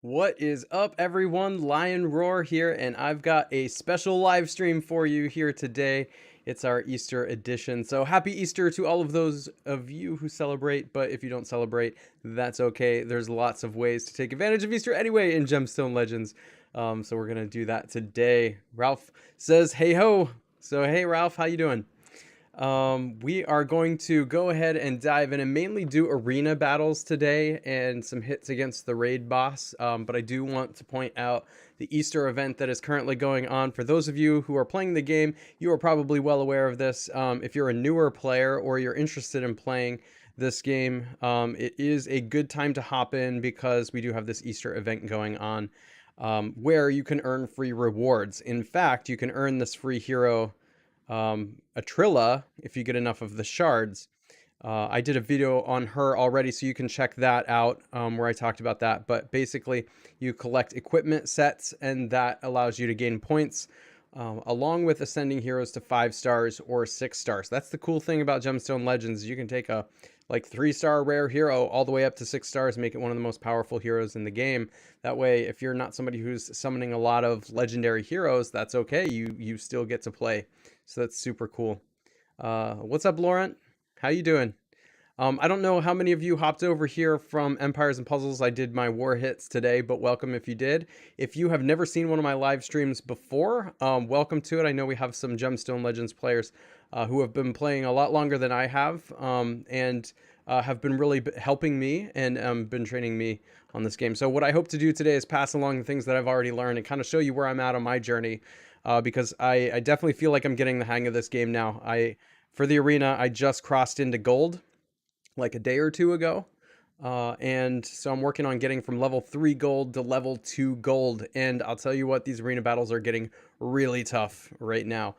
What is up, everyone? Lion Roar here, and I've got a special live stream for you here today. It's our Easter edition. So happy Easter to all of those of you who celebrate, but if you don't celebrate, that's okay. There's lots of ways to take advantage of Easter anyway in Gemstone Legends. So we're gonna do that today. Ralph says, hey ho. So hey Ralph, how you doing? We are going to go ahead and dive in and mainly do arena battles today and some hits against the raid boss. But I do want to point out the Easter event that is currently going on. For those of you who are playing the game, you are probably well aware of this. If you're a newer player or you're interested in playing this game, it is a good time to hop in because we do have this Easter event going on where you can earn free rewards. In fact, you can earn this free hero Atrilla if you get enough of the shards. I did a video on her already, so you can check that out where I talked about that. But basically, you collect equipment sets, and that allows you to gain points along with ascending heroes to 5 stars or 6 stars. That's the cool thing about Gemstone Legends. You can take a 3-star rare hero all the way up to 6 stars, make it one of the most powerful heroes in the game. That way, if you're not somebody who's summoning a lot of legendary heroes, that's okay. You still get to play. So that's super cool. What's up, Laurent? How you doing? I don't know how many of you hopped over here from Empires and Puzzles. I did my war hits today, but welcome if you did. If you have never seen one of my live streams before, welcome to it. I know we have some Gemstone Legends players who have been playing a lot longer than I have and have been really helping me and been training me on this game. So what I hope to do today is pass along the things that I've already learned and kind of show you where I'm at on my journey. Because I definitely feel like I'm getting the hang of this game now. For the arena, I just crossed into gold like a day or two ago. And so I'm working on getting from level 3 gold to level 2 gold. And I'll tell you what, these arena battles are getting really tough right now.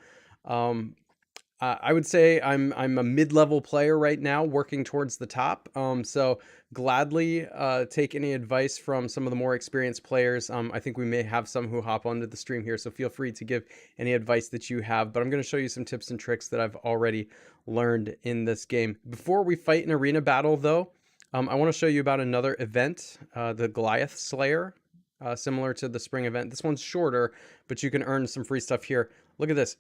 I would say I'm a mid-level player right now, working towards the top. So gladly take any advice from some of the more experienced players. I think we may have some who hop onto the stream here, so feel free to give any advice that you have. But I'm going to show you some tips and tricks that I've already learned in this game. Before we fight an arena battle, though, I want to show you about another event, the Goliath Slayer, similar to the spring event. This one's shorter, but you can earn some free stuff here. Look at this.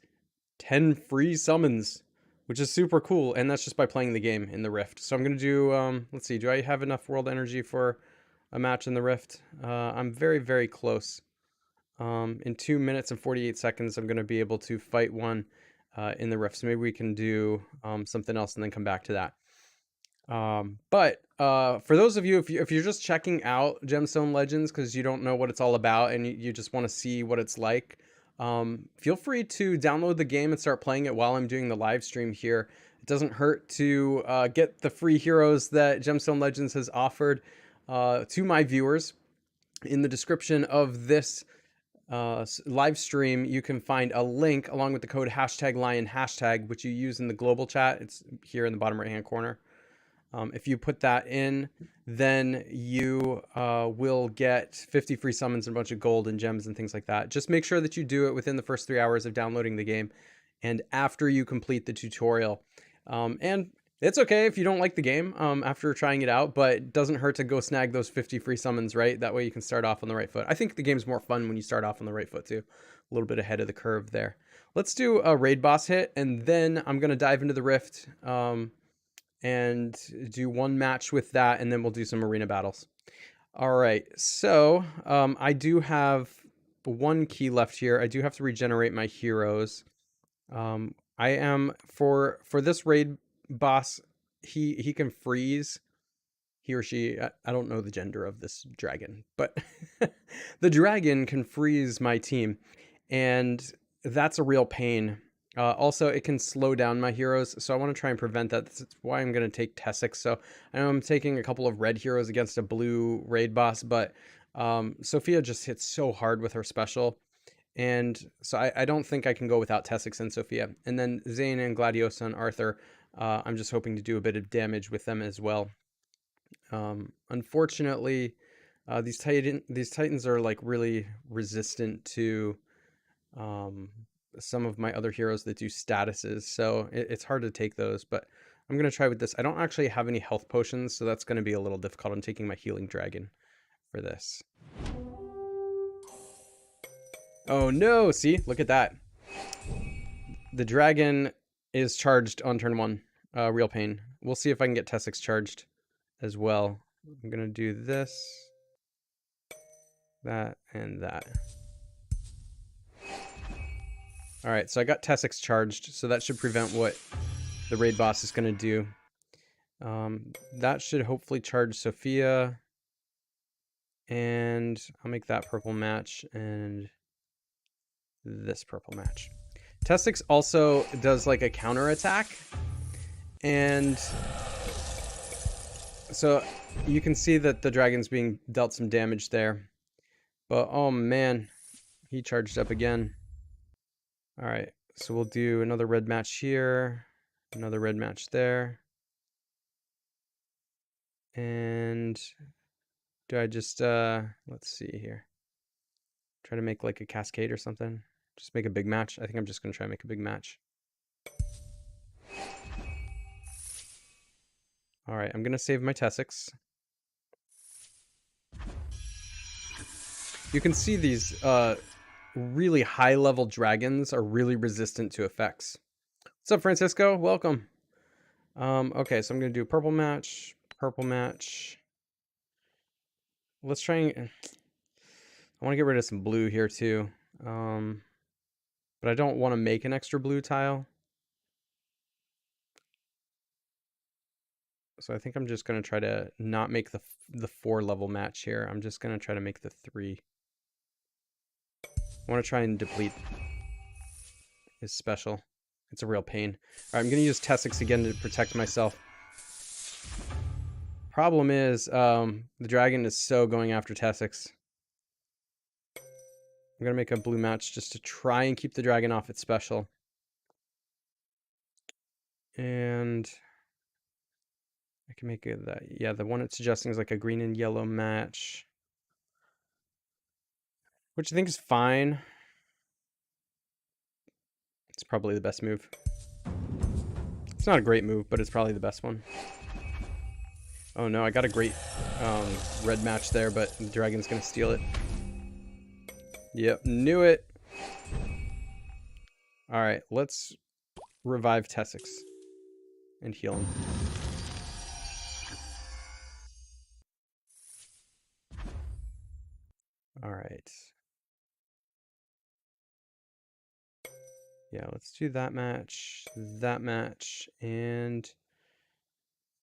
10 free summons, which is super cool, and that's just by playing the game in the Rift. So I'm going to do, let's see, do I have enough world energy for a match in the Rift? I'm very, very close. In 2 minutes and 48 seconds, I'm going to be able to fight one in the Rift. So maybe we can do something else and then come back to that. But for those of you, if you're just checking out Gemstone Legends because you don't know what it's all about and you just want to see what it's like, feel free to download the game and start playing it while I'm doing the live stream here. It doesn't hurt to get the free heroes that Gemstone Legends has offered to my viewers. In the description of this live stream, you can find a link along with the code #lion#, which you use in the global chat. It's here in the bottom right hand corner. If you put that in, then you will get 50 free summons and a bunch of gold and gems and things like that. Just make sure that you do it within the first 3 hours of downloading the game and after you complete the tutorial. And it's okay if you don't like the game after trying it out, but it doesn't hurt to go snag those 50 free summons, right? That way you can start off on the right foot. I think the game's more fun when you start off on the right foot too. A little bit ahead of the curve there. Let's do a raid boss hit, and then I'm going to dive into the Rift and do one match with that, and then we'll do some arena battles. All right, so I do have one key left here. I do have to regenerate my heroes. I am for this raid boss, he can freeze. He or she, I don't know the gender of this dragon, but the dragon can freeze my team, and that's a real pain. Also, it can slow down my heroes, so I want to try and prevent that. That's why I'm going to take Tessix. So I know I'm taking a couple of red heroes against a blue raid boss, but Sophia just hits so hard with her special. And so I don't think I can go without Tessix and Sophia. And then Zane and Gladiosa and Arthur, I'm just hoping to do a bit of damage with them as well. Unfortunately, these Titans are like really resistant to some of my other heroes that do statuses, so it's hard to take those, but I'm going to try with this. I don't actually have any health potions, so that's going to be a little difficult. I'm taking my healing dragon for this. Oh no, see? Look at that. The dragon is charged on turn 1. Real pain. We'll see if I can get Tessix charged as well. I'm gonna do this, that, and that. Alright, so I got Tessix charged, so that should prevent what the raid boss is gonna do. That should hopefully charge Sophia. And I'll make that purple match and this purple match. Tessix also does like a counter attack. And so you can see that the dragon's being dealt some damage there. But oh man, he charged up again. Alright, so we'll do another red match here. Another red match there. And do I just, let's see here. Try to make like a cascade or something. Just make a big match. I think I'm just going to try and make a big match. Alright, I'm going to save my Tessix. You can see these really high-level dragons are really resistant to effects. What's up, Francisco? Welcome. Okay, so I'm going to do purple match, purple match. Let's try and... I want to get rid of some blue here too. But I don't want to make an extra blue tile. So I think I'm just going to try to not make the 4-level match here. I'm just going to try to make the 3. I want to try and deplete his special. It's a real pain. All right, I'm going to use Tessix again to protect myself. Problem is, the dragon is so going after Tessix. I'm going to make a blue match just to try and keep the dragon off its special. And I can make it that, yeah, the one it's suggesting is like a green and yellow match, which I think is fine. It's probably the best move. It's not a great move, but it's probably the best one. Oh no, I got a great red match there, but the dragon's going to steal it. Yep, knew it. All right, let's revive Tessix and heal him. All right. Yeah, let's do that match, and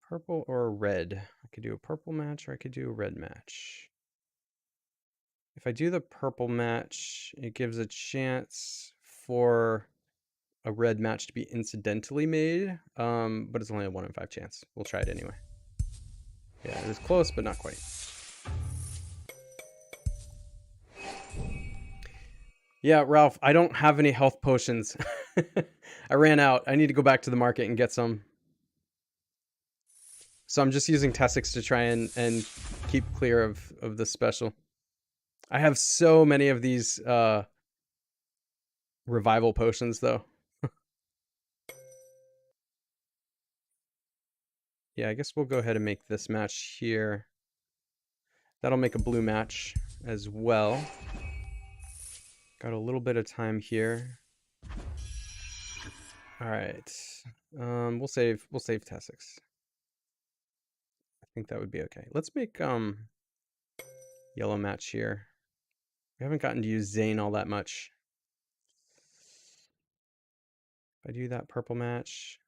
purple or red. I could do a purple match or I could do a red match. If I do the purple match, it gives a chance for a red match to be incidentally made, but it's only a 1 in 5 chance. We'll try it anyway. Yeah, it was close, but not quite. Yeah, Ralph, I don't have any health potions. I ran out. I need to go back to the market and get some. So I'm just using Tessix to try and keep clear of the special. I have so many of these revival potions, though. Yeah, I guess we'll go ahead and make this match here. That'll make a blue match as well. Got a little bit of time here. All right, we'll save Tessix. I think that would be okay. Let's make yellow match here. We haven't gotten to use Zane all that much. If I do that purple match,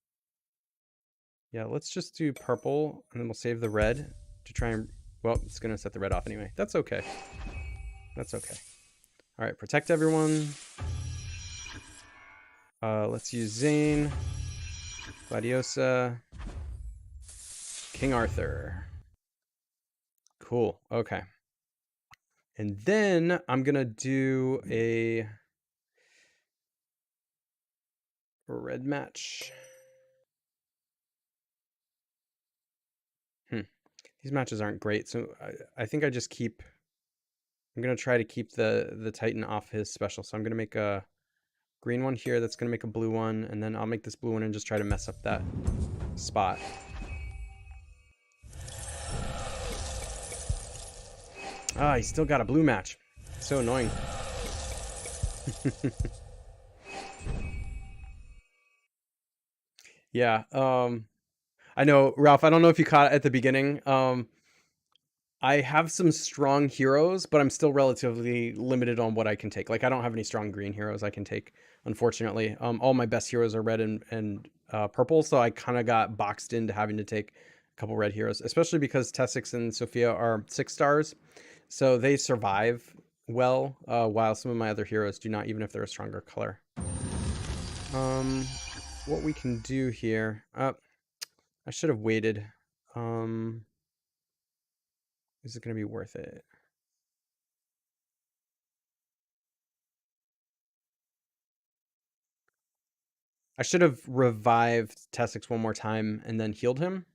yeah, let's just do purple, and then we'll save the red to try and, well, it's gonna set the red off anyway. That's okay. That's okay. All right, protect everyone. Let's use Zane, Gladiosa, King Arthur. Cool, okay. And then I'm gonna do a red match. These matches aren't great, so I think I just keep... I'm gonna try to keep the Titan off his special. So I'm gonna make a green one here that's gonna make a blue one, and then I'll make this blue one and just try to mess up that spot. Ah, he's still got a blue match. So annoying. Yeah. I know, Ralph, I don't know if you caught it at the beginning. I have some strong heroes, but I'm still relatively limited on what I can take. Like, I don't have any strong green heroes I can take, unfortunately. All my best heroes are red and purple, so I kind of got boxed into having to take a couple red heroes, especially because Tessix and Sophia are 6 stars, so they survive well, while some of my other heroes do not, even if they're a stronger color. What we can do here... I should have waited. Is it going to be worth it? I should have revived Tessix one more time and then healed him.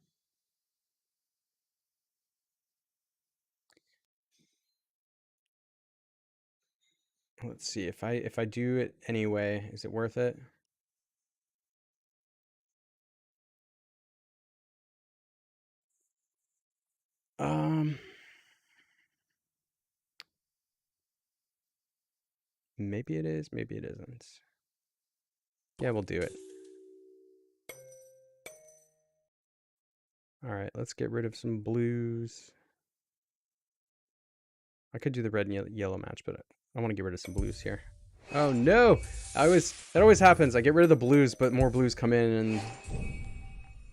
Let's see, if I do it anyway, is it worth it? Maybe it is, maybe it isn't. Yeah, we'll do it. All right, let's get rid of some blues. I could do the red and yellow match, but I want to get rid of some blues here. Oh no! That always happens. I get rid of the blues, but more blues come in and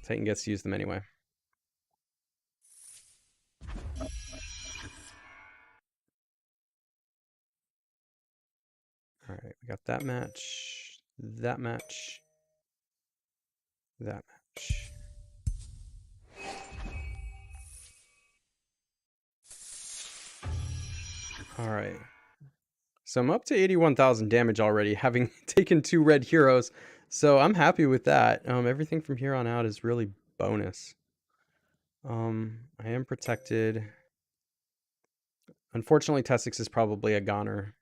Titan gets to use them anyway. All right, we got that match, that match, that match. All right. So I'm up to 81,000 damage already, having taken 2 red heroes. So I'm happy with that. Everything from here on out is really bonus. I am protected. Unfortunately, Tessix is probably a goner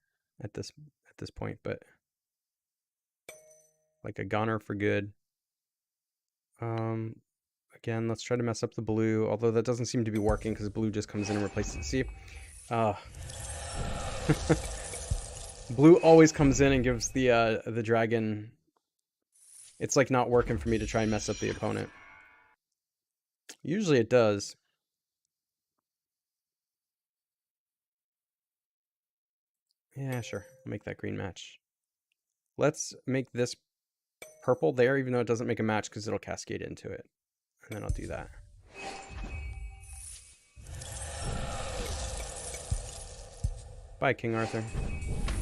at this point, but like a goner for good. Again, let's try to mess up the blue, although that doesn't seem to be working because blue just comes in and replaces it. See? Blue always comes in and gives the dragon... It's like not working for me to try and mess up the opponent. Usually it does. Yeah, sure. I'll make that green match. Let's make this purple there, even though it doesn't make a match because it'll cascade into it. And then I'll do that. Bye, King Arthur.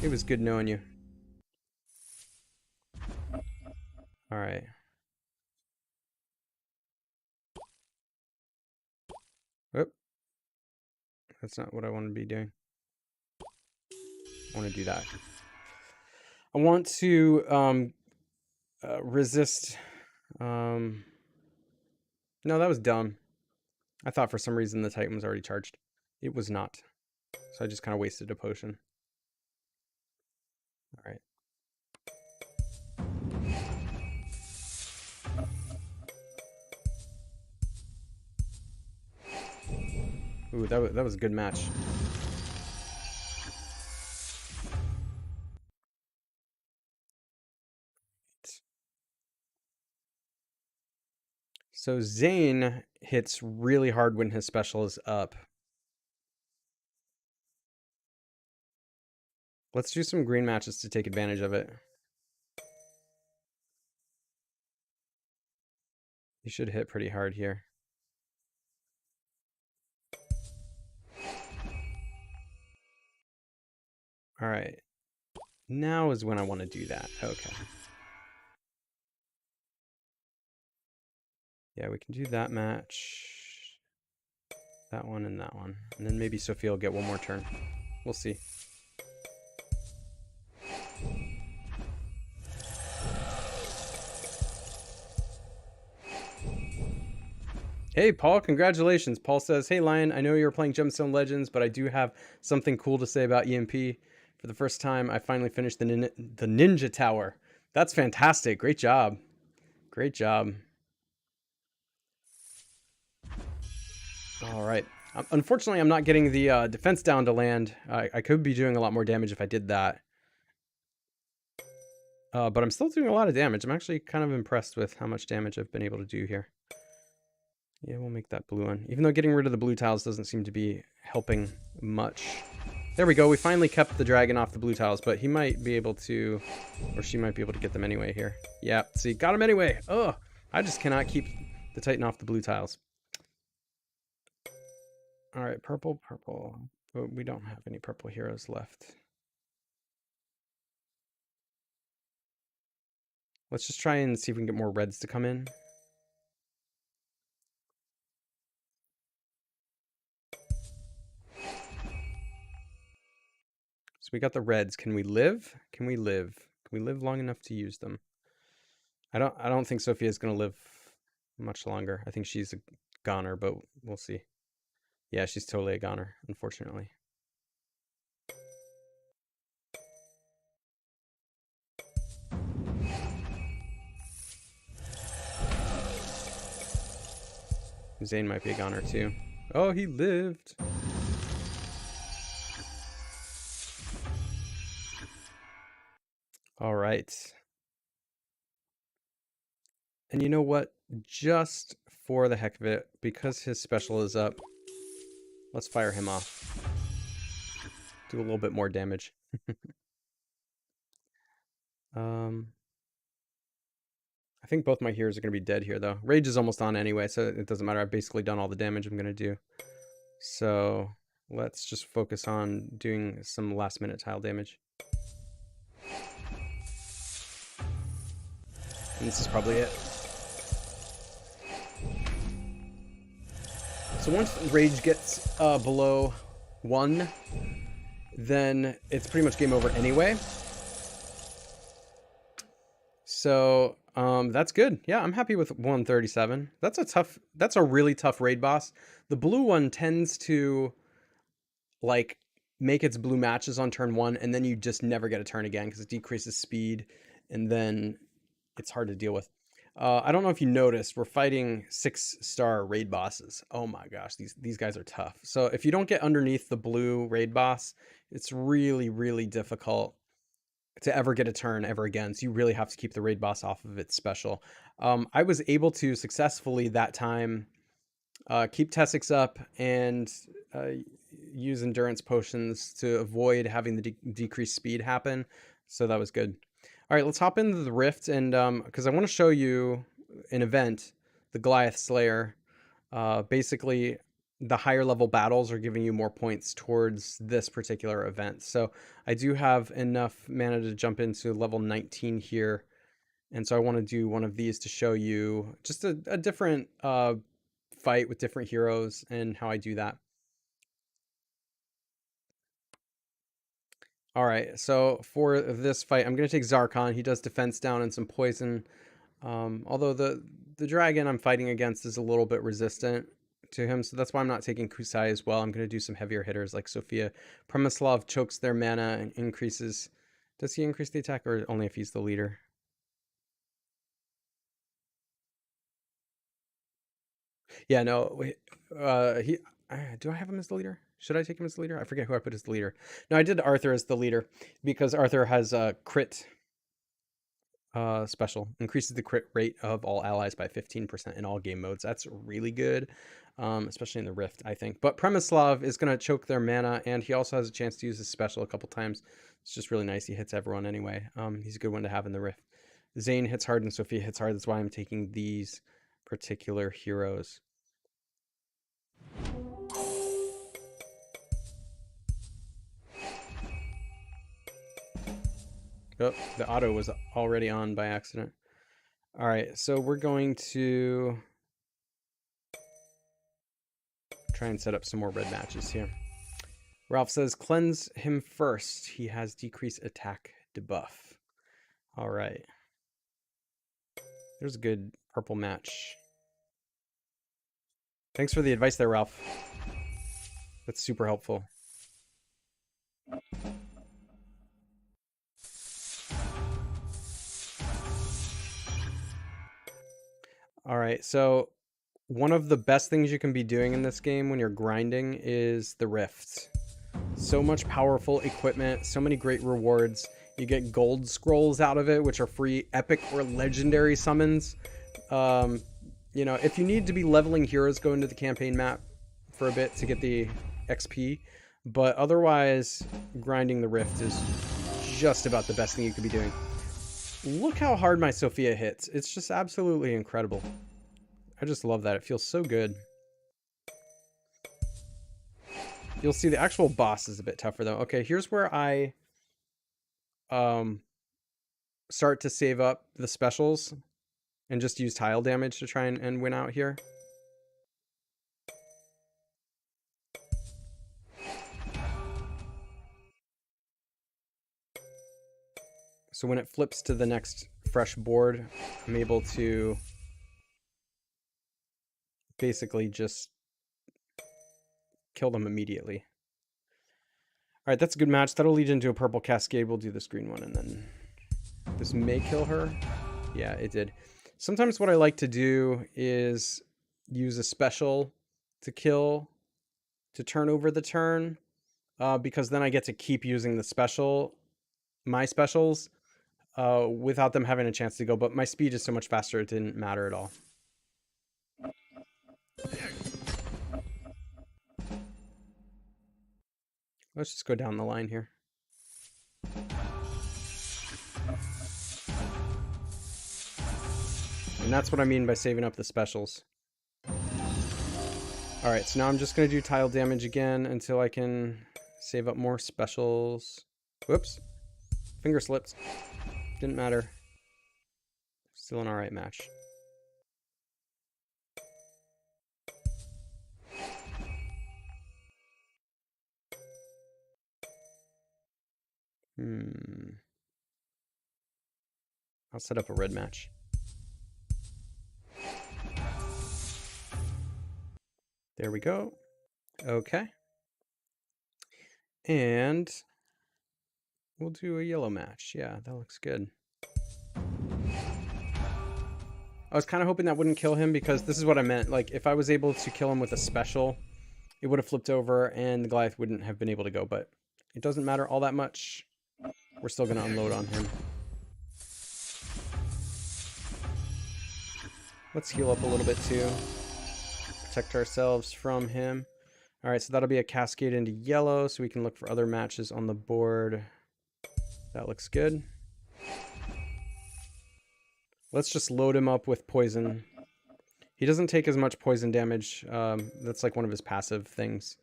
It was good knowing you. Alright. Oop. That's not what I want to be doing. I want to do that. I want to resist... No, that was dumb. I thought for some reason the Titan was already charged. It was not. So I just kind of wasted a potion. Alright. Ooh, that was a good match. So Zane hits really hard when his special is up. Let's do some green matches to take advantage of it. You should hit pretty hard here. All right. Now is when I want to do that. Okay. Yeah, we can do that match. That one and that one. And then maybe Sophia will get one more turn. We'll see. Hey, Paul, congratulations. Paul says, hey, Lion, I know you're playing Gemstone Legends, but I do have something cool to say about EMP. For the first time, I finally finished the Ninja Tower. That's fantastic. Great job. Great job. All right. Unfortunately, I'm not getting the defense down to land. I could be doing a lot more damage if I did that. But I'm still doing a lot of damage. I'm actually kind of impressed with how much damage I've been able to do here. Yeah, we'll make that blue one. Even though getting rid of the blue tiles doesn't seem to be helping much. There we go. We finally kept the dragon off the blue tiles, but he might be able to, or she might be able to get them anyway here. Yeah, see, got him anyway. Oh, I just cannot keep the Titan off the blue tiles. All right, purple, purple. But we don't have any purple heroes left. Let's just try and see if we can get more reds to come in. So we got the reds. Can we live? Can we live? Can we live long enough to use them? I don't think Sophia's gonna live much longer. I think she's a goner, but we'll see. Yeah, she's totally a goner, unfortunately. Zane might be a goner too. Oh, he lived. All right. And you know what? Just for the heck of it, because his special is up, let's fire him off. Do a little bit more damage. I think both my heroes are going to be dead here, though. Rage is almost on anyway, so it doesn't matter. I've basically done all the damage I'm going to do. So let's just focus on doing some last-minute tile damage. And this is probably it. So once Rage gets below 1, then it's pretty much game over anyway. So that's good. Yeah, I'm happy with 137. That's a really tough raid boss. The blue one tends to like make its blue matches on turn 1, and then you just never get a turn again because it decreases speed, and then it's hard to deal with. I don't know if you noticed, we're fighting 6-star raid bosses. Oh my gosh, these guys are tough. So if you don't get underneath the blue raid boss, it's really, really difficult to ever get a turn ever again. So you really have to keep the raid boss off of its special. I was able to successfully that time keep Tessix up and use endurance potions to avoid having the decreased speed happen. So that was good. All right, let's hop into the Rift, and because I want to show you an event, the Goliath Slayer. Basically, the higher level battles are giving you more points towards this particular event. So I do have enough mana to jump into level 19 here. And so I want to do one of these to show you just a different fight with different heroes and how I do that. All right, so for this fight, I'm going to take Zarkon. He does defense down and some poison. Although the dragon I'm fighting against is a little bit resistant to him, so that's why I'm not taking Kusai as well. I'm going to do some heavier hitters like Sophia. Premislav chokes their mana and increases... Does he increase the attack, or only if he's the leader? Yeah, no. Do I have him as the leader? Should I take him as the leader? I forget who I put as the leader. No, I did Arthur as the leader because Arthur has a crit special. Increases the crit rate of all allies by 15% in all game modes. That's really good, especially in the Rift, I think. But Premislav is going to choke their mana, and he also has a chance to use his special a couple times. It's just really nice. He hits everyone anyway. He's a good one to have in the Rift. Zane hits hard and Sophia hits hard. That's why I'm taking these particular heroes. Oh, the auto was already on by accident. All right, so we're going to try and set up some more red matches here. Ralph says, cleanse him first. He has decreased attack debuff. All right. There's a good purple match. Thanks for the advice there, Ralph. That's super helpful. All right, so one of the best things you can be doing in this game when you're grinding is the Rift. So much powerful equipment, so many great rewards. You get gold scrolls out of it, which are free epic or legendary summons. You know, if you need to be leveling heroes, go into the campaign map for a bit to get the XP. But otherwise, grinding the Rift is just about the best thing you could be doing. Look how hard my Sophia hits. It's just absolutely incredible. I just love that. It feels so good. You'll see the actual boss is a bit tougher though. Okay, here's where I start to save up the specials and just use tile damage to try and win out here. So when it flips to the next fresh board, I'm able to basically just kill them immediately. All right, that's a good match. That'll lead into a purple cascade. We'll do this green one, and then this may kill her. Yeah, it did. Sometimes what I like to do is use a special to kill, to turn over the turn, because then I get to keep using the special, my specials, without them having a chance to go. But my speed is so much faster, it didn't matter at all. Let's just go down the line here. And that's what I mean by saving up the specials. Alright, so now I'm just going to do tile damage again until I can save up more specials. Whoops. Finger slipped. Didn't matter. Still an alright match. I'll set up a red match. There we go. Okay. And we'll do a yellow match. Yeah, that looks good. I was kind of hoping that wouldn't kill him because this is what I meant. Like, if I was able to kill him with a special, it would have flipped over and the Goliath wouldn't have been able to go. But it doesn't matter all that much. We're still going to unload on him. Let's heal up a little bit too. Protect ourselves from him. All right, so that'll be a cascade into yellow, so we can look for other matches on the board. That looks good. Let's just load him up with poison. He doesn't take as much poison damage. That's like one of his passive things.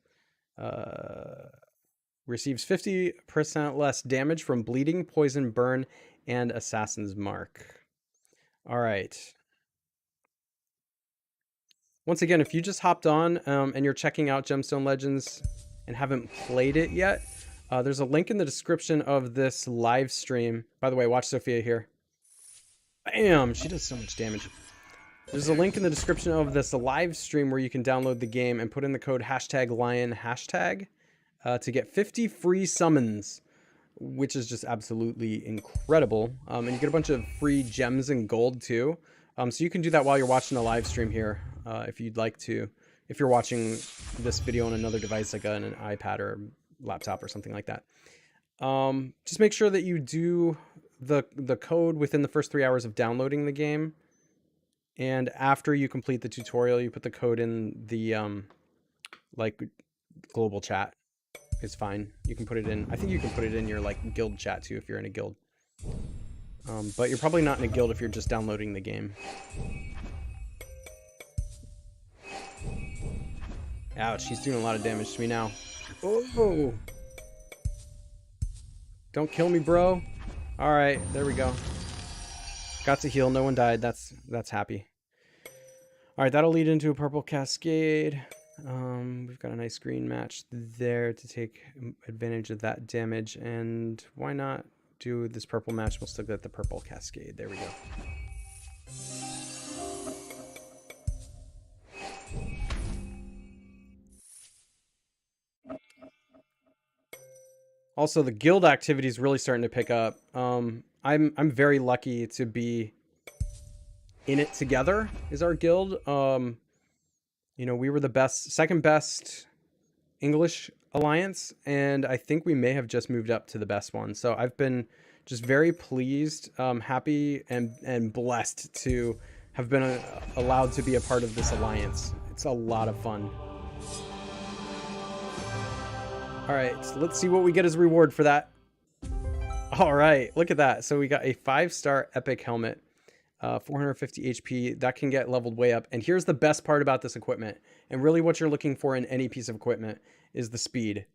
Receives 50% less damage from bleeding, poison, burn, and assassin's mark. All right. Once again, if you just hopped on and you're checking out Gemstone Legends and haven't played it yet, there's a link in the description of this live stream. By the way, watch Sophia here. Bam! She does so much damage. There's a link in the description of this live stream where you can download the game and put in the code #lion# to get 50 free summons, which is just absolutely incredible. And you get a bunch of free gems and gold too. So you can do that while you're watching the live stream here, if you'd like to. If you're watching this video on another device, like an iPad or laptop or something like that. Just make sure that you do the code within the first 3 hours of downloading the game. And after you complete the tutorial, you put the code in the like global chat. It's fine. You can put it in. I think you can put it in your like guild chat too if you're in a guild. But you're probably not in a guild if you're just downloading the game. Ouch, he's doing a lot of damage to me now. Oh! Don't kill me, bro. Alright, there we go. Got to heal, no one died. That's happy. Alright, that'll lead into a purple cascade. We've got a nice green match there to take advantage of that damage. And why not do this purple match? We'll still get the purple cascade. There we go. Also, the guild activity is really starting to pick up. I'm very lucky to be in it together. Is our guild? You know, we were the second best English alliance, and I think we may have just moved up to the best one. So I've been just very pleased, happy, and blessed to have been allowed to be a part of this alliance. It's a lot of fun. All right, so let's see what we get as a reward for that. All right, look at that. So we got a 5-star epic helmet, 450 HP. That can get leveled way up. And here's the best part about this equipment, and really what you're looking for in any piece of equipment is the speed.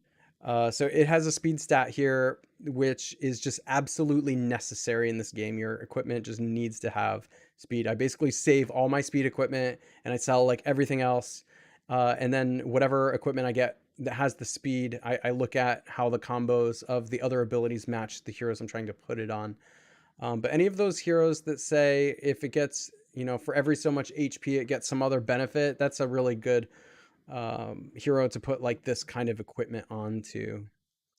So it has a speed stat here, which is just absolutely necessary in this game. Your equipment just needs to have speed. I basically save all my speed equipment and I sell like everything else. And then whatever equipment I get that has the speed, I look at how the combos of the other abilities match the heroes I'm trying to put it on. But any of those heroes that say if it gets, you know, for every so much HP, it gets some other benefit, that's a really good hero to put like this kind of equipment onto.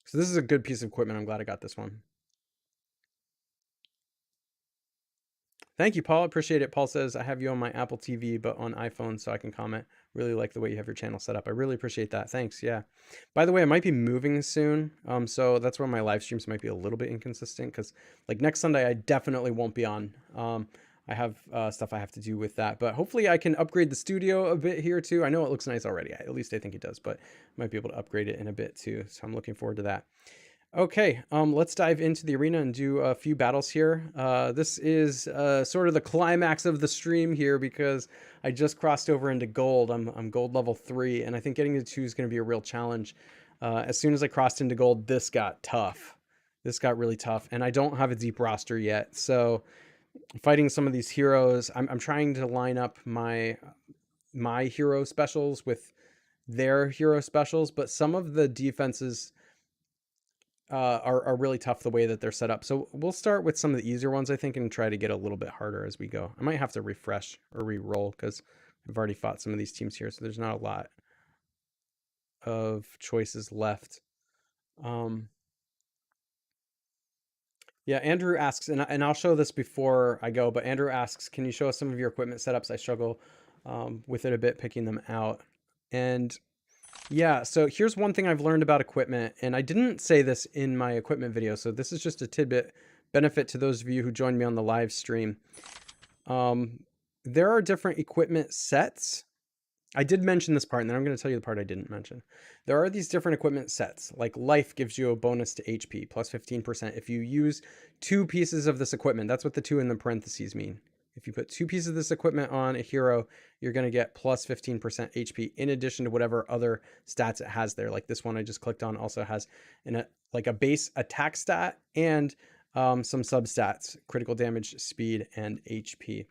So this is a good piece of equipment. I'm glad I got this one. Thank you, Paul. Appreciate it. Paul says, I have you on my Apple TV, but on iPhone, so I can comment. Really like the way you have your channel set up. I really appreciate that. Thanks. Yeah. By the way, I might be moving soon. So that's where my live streams might be a little bit inconsistent because like next Sunday, I definitely won't be on. I have stuff I have to do with that, but hopefully I can upgrade the studio a bit here too. I know it looks nice already. At least I think it does, but I might be able to upgrade it in a bit too. So I'm looking forward to that. Okay, let's dive into the arena and do a few battles here. This is sort of the climax of the stream here because I just crossed over into gold. I'm gold level 3, and I think getting to 2 is going to be a real challenge. As soon as I crossed into gold, this got tough. This got really tough, and I don't have a deep roster yet. So fighting some of these heroes, I'm trying to line up my hero specials with their hero specials, but some of the defenses are really tough the way that they're set up. So we'll start with some of the easier ones, I think, and try to get a little bit harder as we go. I might have to refresh or re-roll because I've already fought some of these teams here, so there's not a lot of choices left. Yeah, Andrew asks, and I'll show this before I go, but Andrew asks, can you show us some of your equipment setups? I struggle with it a bit, picking them out. And yeah, so here's one thing I've learned about equipment, and I didn't say this in my equipment video, so this is just a tidbit benefit to those of you who joined me on the live stream. There are different equipment sets. I did mention this part, and then I'm going to tell you the part I didn't mention. There are these different equipment sets, like life gives you a bonus to HP, plus 15%. If you use 2 pieces of this equipment, that's what the 2 in the parentheses mean. If you put 2 pieces of this equipment on a hero, you're going to get plus 15% HP in addition to whatever other stats it has there. Like this one I just clicked on also has like a base attack stat and some substats, critical damage, speed, and HP.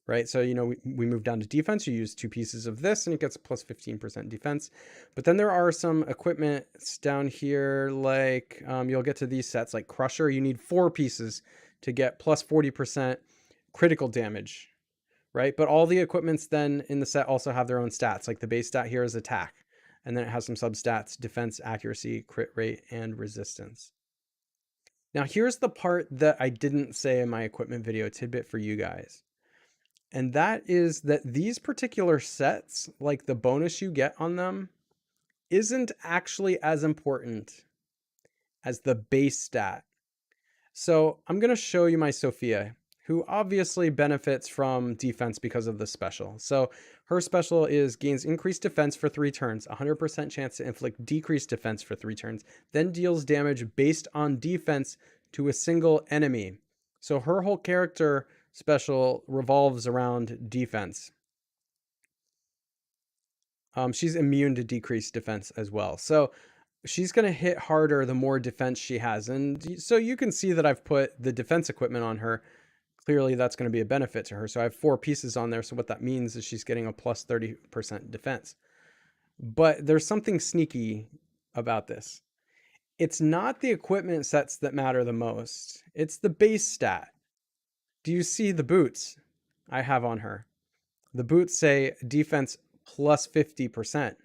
Right, so you know we move down to defense. You use 2 pieces of this, and it gets plus 15% defense. But then there are some equipments down here, like you'll get to these sets like Crusher. You need 4 pieces to get plus 40% critical damage, right? But all the equipments then in the set also have their own stats. Like the base stat here is attack, and then it has some substats: defense, accuracy, crit rate, and resistance. Now here's the part that I didn't say in my equipment video, tidbit for you guys. And that is that these particular sets, like the bonus you get on them, isn't actually as important as the base stat. So I'm going to show you my Sophia, who obviously benefits from defense because of the special. So her special is gains increased defense for 3 turns, 100% chance to inflict decreased defense for 3 turns, then deals damage based on defense to a single enemy. So her whole character special revolves around defense. She's immune to decreased defense as well. So she's going to hit harder the more defense she has. And so you can see that I've put the defense equipment on her. Clearly that's going to be a benefit to her. So I have 4 pieces on there. So what that means is she's getting a plus 30% defense. But there's something sneaky about this. It's not the equipment sets that matter the most. It's the base stat. Do you see the boots I have on her? The boots say defense plus 50%.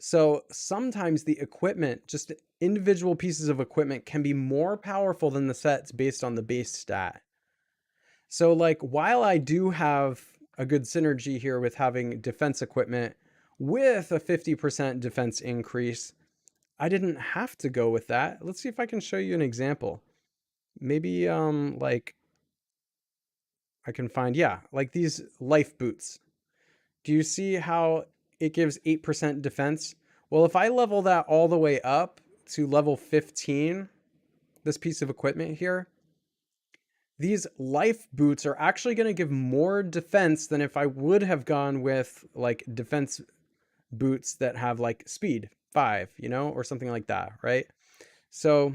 So sometimes the equipment, just individual pieces of equipment, can be more powerful than the sets based on the base stat. So like while I do have a good synergy here with having defense equipment with a 50% defense increase. I didn't have to go with that. Let's see if I can show you an example. Maybe like I can find, yeah, like these life boots. Do you see how it gives 8% defense? Well, if I level that all the way up to level 15, this piece of equipment here, these life boots are actually going to give more defense than if I would have gone with like defense boots that have like speed 5, you know, or something like that, right? So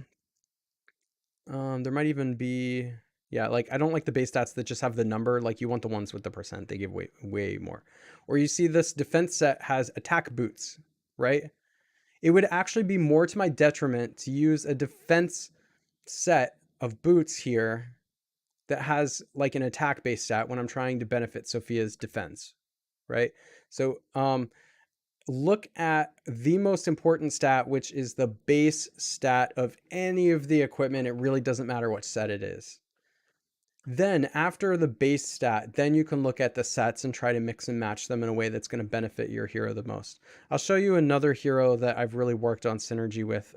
there might even be, yeah, like I don't like the base stats that just have the number. Like you want the ones with the percent. They give way more. Or you see this defense set has attack boots, right? It would actually be more to my detriment to use a defense set of boots here that has like an attack base stat when I'm trying to benefit Sophia's defense, right? So look at the most important stat, which is the base stat of any of the equipment. It really doesn't matter what set it is. Then after the base stat, then you can look at the sets and try to mix and match them in a way that's going to benefit your hero the most. I'll show you another hero that I've really worked on synergy with,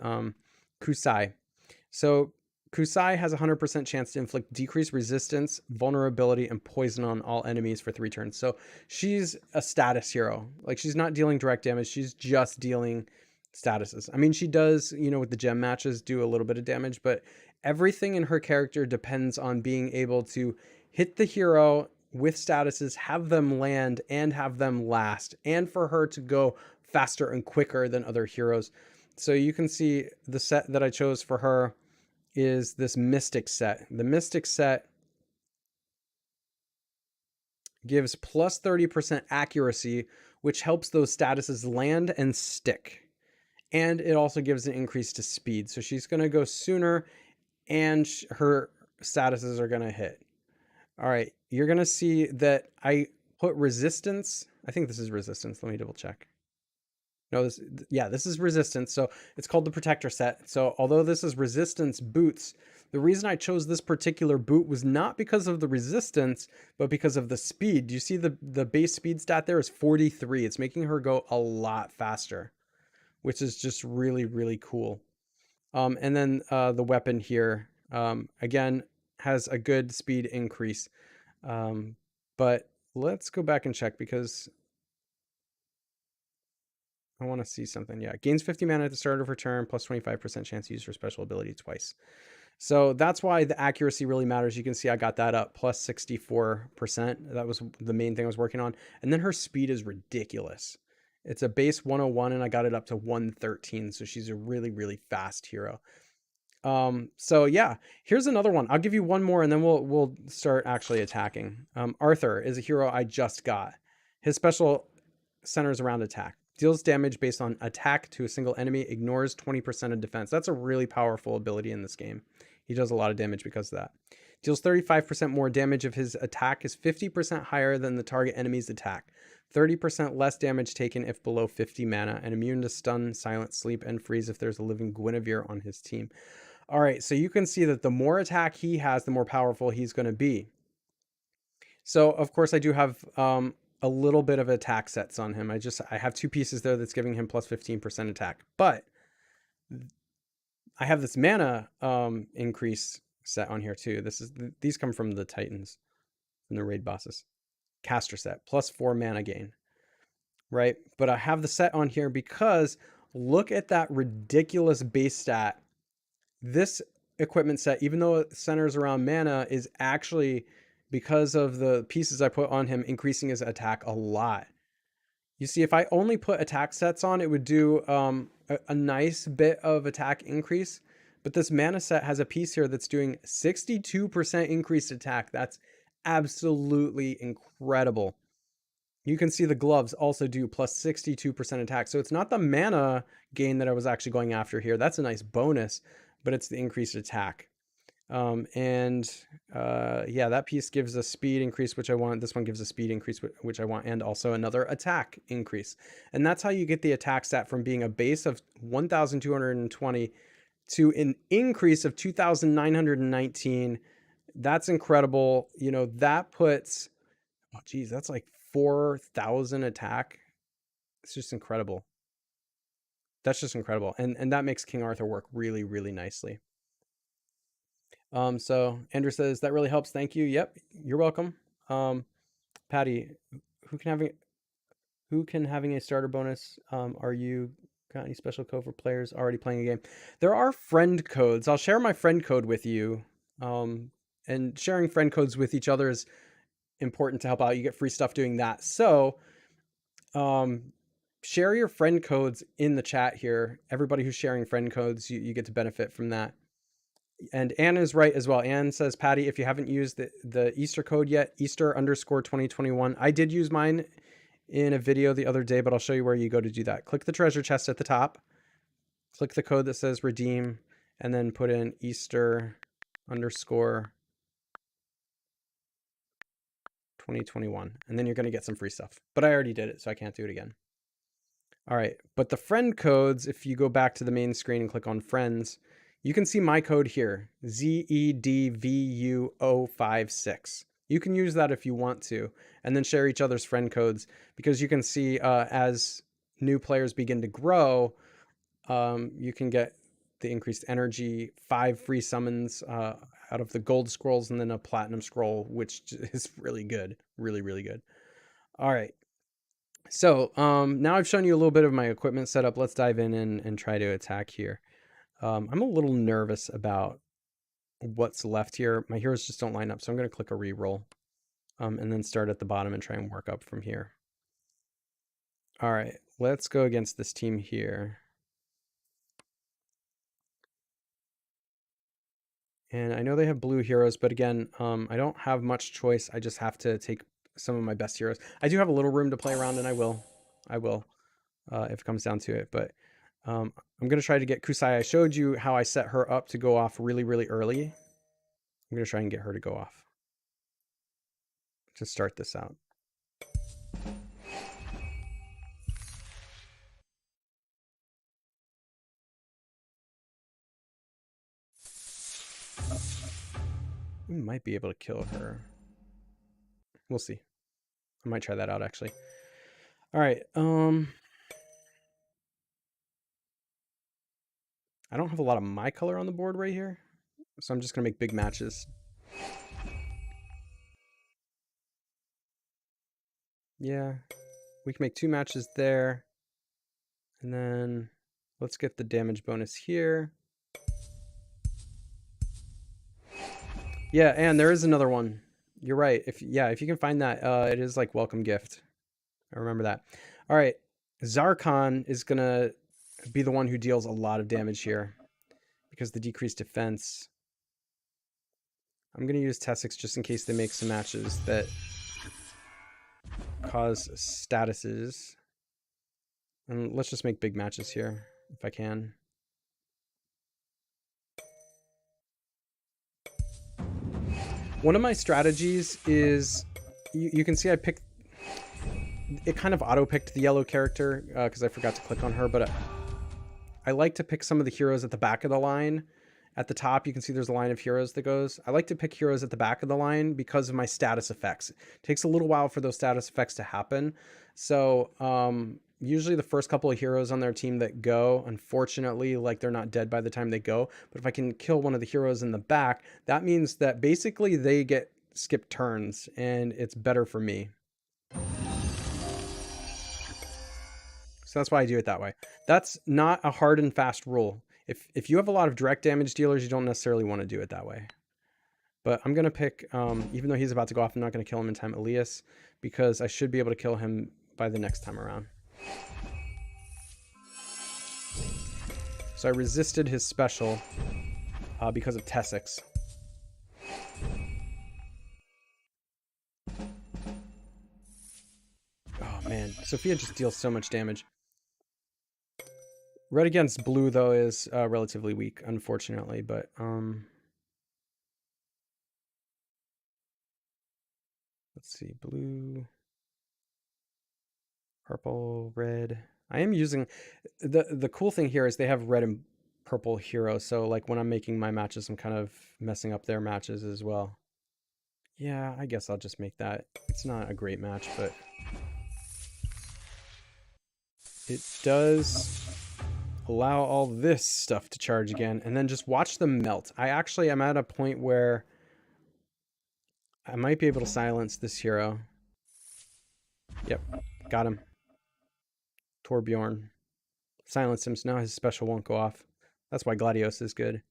Kusai. So Kusai has a 100% chance to inflict decreased resistance, vulnerability, and poison on all enemies for 3 turns. So she's a status hero. Like she's not dealing direct damage. She's just dealing statuses. I mean, she does, you know, with the gem matches do a little bit of damage, but everything in her character depends on being able to hit the hero with statuses, have them land and have them last, and for her to go faster and quicker than other heroes. So you can see the set that I chose for her is this Mystic set. The Mystic set gives plus 30% accuracy, which helps those statuses land and stick. And it also gives an increase to speed. So she's going to go sooner and her statuses are going to hit. All right, you're going to see that I put resistance. I think this is resistance. Let me double check. No, this is resistance. So it's called the protector set. So although this is resistance boots, the reason I chose this particular boot was not because of the resistance, but because of the speed. Do you see the base speed stat there is 43. It's making her go a lot faster, which is just really, really cool. And then the weapon here, again, has a good speed increase. But let's go back and check because I want to see something. Yeah, gains 50 mana at the start of her turn, plus 25% chance to use her special ability twice. So that's why the accuracy really matters. You can see I got that up, plus 64%. That was the main thing I was working on. And then her speed is ridiculous. It's a base 101, and I got it up to 113. So she's a really, really fast hero. So yeah, here's another one. I'll give you one more, and then we'll start actually attacking. Arthur is a hero I just got. His special centers around attack. Deals damage based on attack to a single enemy, ignores 20% of defense. That's a really powerful ability in this game. He does a lot of damage because of that. Deals 35% more damage if his attack is 50% higher than the target enemy's attack. 30% less damage taken if below 50 mana, and immune to stun, silent, sleep, and freeze if there's a living Guinevere on his team. All right, so you can see that the more attack he has, the more powerful he's going to be. So, of course, I do have a little bit of attack sets on him. I have 2 pieces there that's giving him plus 15% attack. But I have this mana increase set on here too. These come from the Titans, from the raid bosses. Caster set, plus 4 mana gain. Right? But I have the set on here because look at that ridiculous base stat. This equipment set, even though it centers around mana, is actually, because of the pieces I put on him, increasing his attack a lot. You see, if I only put attack sets on, it would do a nice bit of attack increase. But this mana set has a piece here that's doing 62% increased attack. That's absolutely incredible. You can see the gloves also do plus 62% attack. So it's not the mana gain that I was actually going after here. That's a nice bonus, but it's the increased attack. Yeah, that piece gives a speed increase, which I want. This one gives a speed increase, which I want, and also another attack increase. And that's how you get the attack stat from being a base of 1,220 to an increase of 2,919. That's incredible. You know, that puts, oh geez, that's like 4,000 attack It's just incredible. That's just incredible. And that makes King Arthur work really, really nicely. So Andrew says, that really helps. Thank you. Yep, you're welcome. Patty, who can having having a starter bonus? Are you got any special code for players already playing a game? There are friend codes. I'll share my friend code with you. And sharing friend codes with each other is important to help out. You get free stuff doing that. So, share your friend codes in the chat here. Everybody who's sharing friend codes, you get to benefit from that. And Anne is right as well. Anne says, Patty, if you haven't used the Easter code yet, Easter_2021. I did use mine in a video the other day, but I'll show you where you go to do that. Click the treasure chest at the top, click the code that says redeem, and then put in Easter_2021. And then you're going to get some free stuff. But I already did it, so I can't do it again. All right, but the friend codes, if you go back to the main screen and click on friends, you can see my code here, ZEDVU056. You can use that if you want to, and then share each other's friend codes, because you can see as new players begin to grow, you can get the increased energy, 5 free summons out of the gold scrolls, and then a platinum scroll, which is really good, really, really good. All right. So now I've shown you a little bit of my equipment setup. Let's dive in and try to attack here. I'm a little nervous about what's left here. My heroes just don't line up, so I'm going to click a reroll and then start at the bottom and try and work up from here. All right, let's go against this team here. And I know they have blue heroes, but again, I don't have much choice. I just have to take some of my best heroes. I do have a little room to play around, and I will if it comes down to it. But I'm going to try to get Kusai. I showed you how I set her up to go off really, really early. I'm going to try and get her to go off to start this out. We might be able to kill her. We'll see. I might try that out, actually. All right. I don't have a lot of my color on the board right here, so I'm just going to make big matches. Yeah, we can make 2 matches there. And then let's get the damage bonus here. Yeah, and there is another one. You're right. If you can find that, it is like welcome gift. I remember that. All right, Zarkon is gonna be the one who deals a lot of damage here because the decreased defense. I'm gonna use Tessix just in case they make some matches that cause statuses. And let's just make big matches here if I can. One of my strategies is, you can see I picked, it kind of auto-picked the yellow character because I forgot to click on her, but I like to pick some of the heroes at the back of the line. At the top, you can see there's a line of heroes that goes. I like to pick heroes at the back of the line because of my status effects. It takes a little while for those status effects to happen. So usually the first couple of heroes on their team that go, unfortunately, like they're not dead by the time they go. But if I can kill one of the heroes in the back, that means that basically they get skipped turns and it's better for me. So that's why I do it that way. That's not a hard and fast rule. If you have a lot of direct damage dealers, you don't necessarily want to do it that way. But I'm going to pick, even though he's about to go off, I'm not going to kill him in time, Elias, because I should be able to kill him by the next time around. So I resisted his special because of Tessix. Oh man, Sophia just deals so much damage. Red against blue, though, is relatively weak, unfortunately, but let's see, blue, purple, red. I am using, the cool thing here is they have red and purple heroes, so like when I'm making my matches, I'm kind of messing up their matches as well. Yeah, I guess I'll just make that. It's not a great match, but it does allow all this stuff to charge again, and then just watch them melt. I actually am at a point where I might be able to silence this hero. Yep, got him. Torbjorn. Silence him, so now his special won't go off. That's why Gladios is good.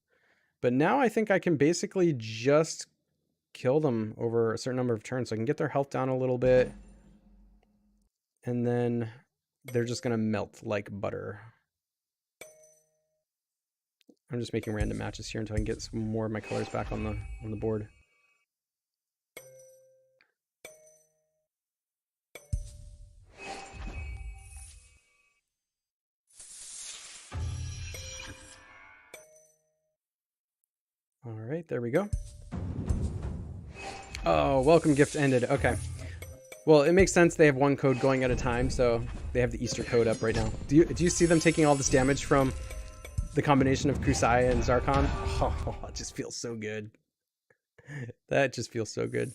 But now I think I can basically just kill them over a certain number of turns. So I can get their health down a little bit. And then they're just going to melt like butter. I'm just making random matches here until I can get some more of my colors back on the board. All right, there we go. Oh, welcome gift ended. Okay. Well, it makes sense. They have one code going at a time, so they have the Easter code up right now. Do you see them taking all this damage from the combination of Kusai and Zarkon? Oh, it just feels so good. That just feels so good.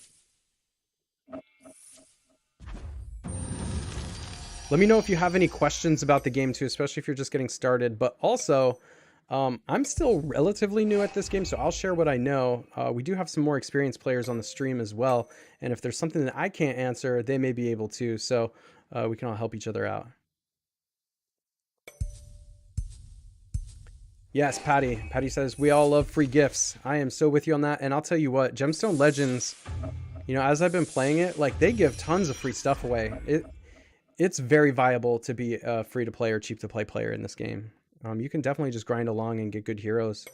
Let me know if you have any questions about the game too, especially if you're just getting started. But also, I'm still relatively new at this game, so I'll share what I know. We do have some more experienced players on the stream as well, and if there's something that I can't answer, they may be able to, so we can all help each other out. Yes, Patty. Patty says, we all love free gifts. I am so with you on that, and I'll tell you what, Gemstone Legends, you know, as I've been playing it, like, they give tons of free stuff away. It's very viable to be a free-to-play or cheap-to-play player in this game. You can definitely just grind along and get good heroes.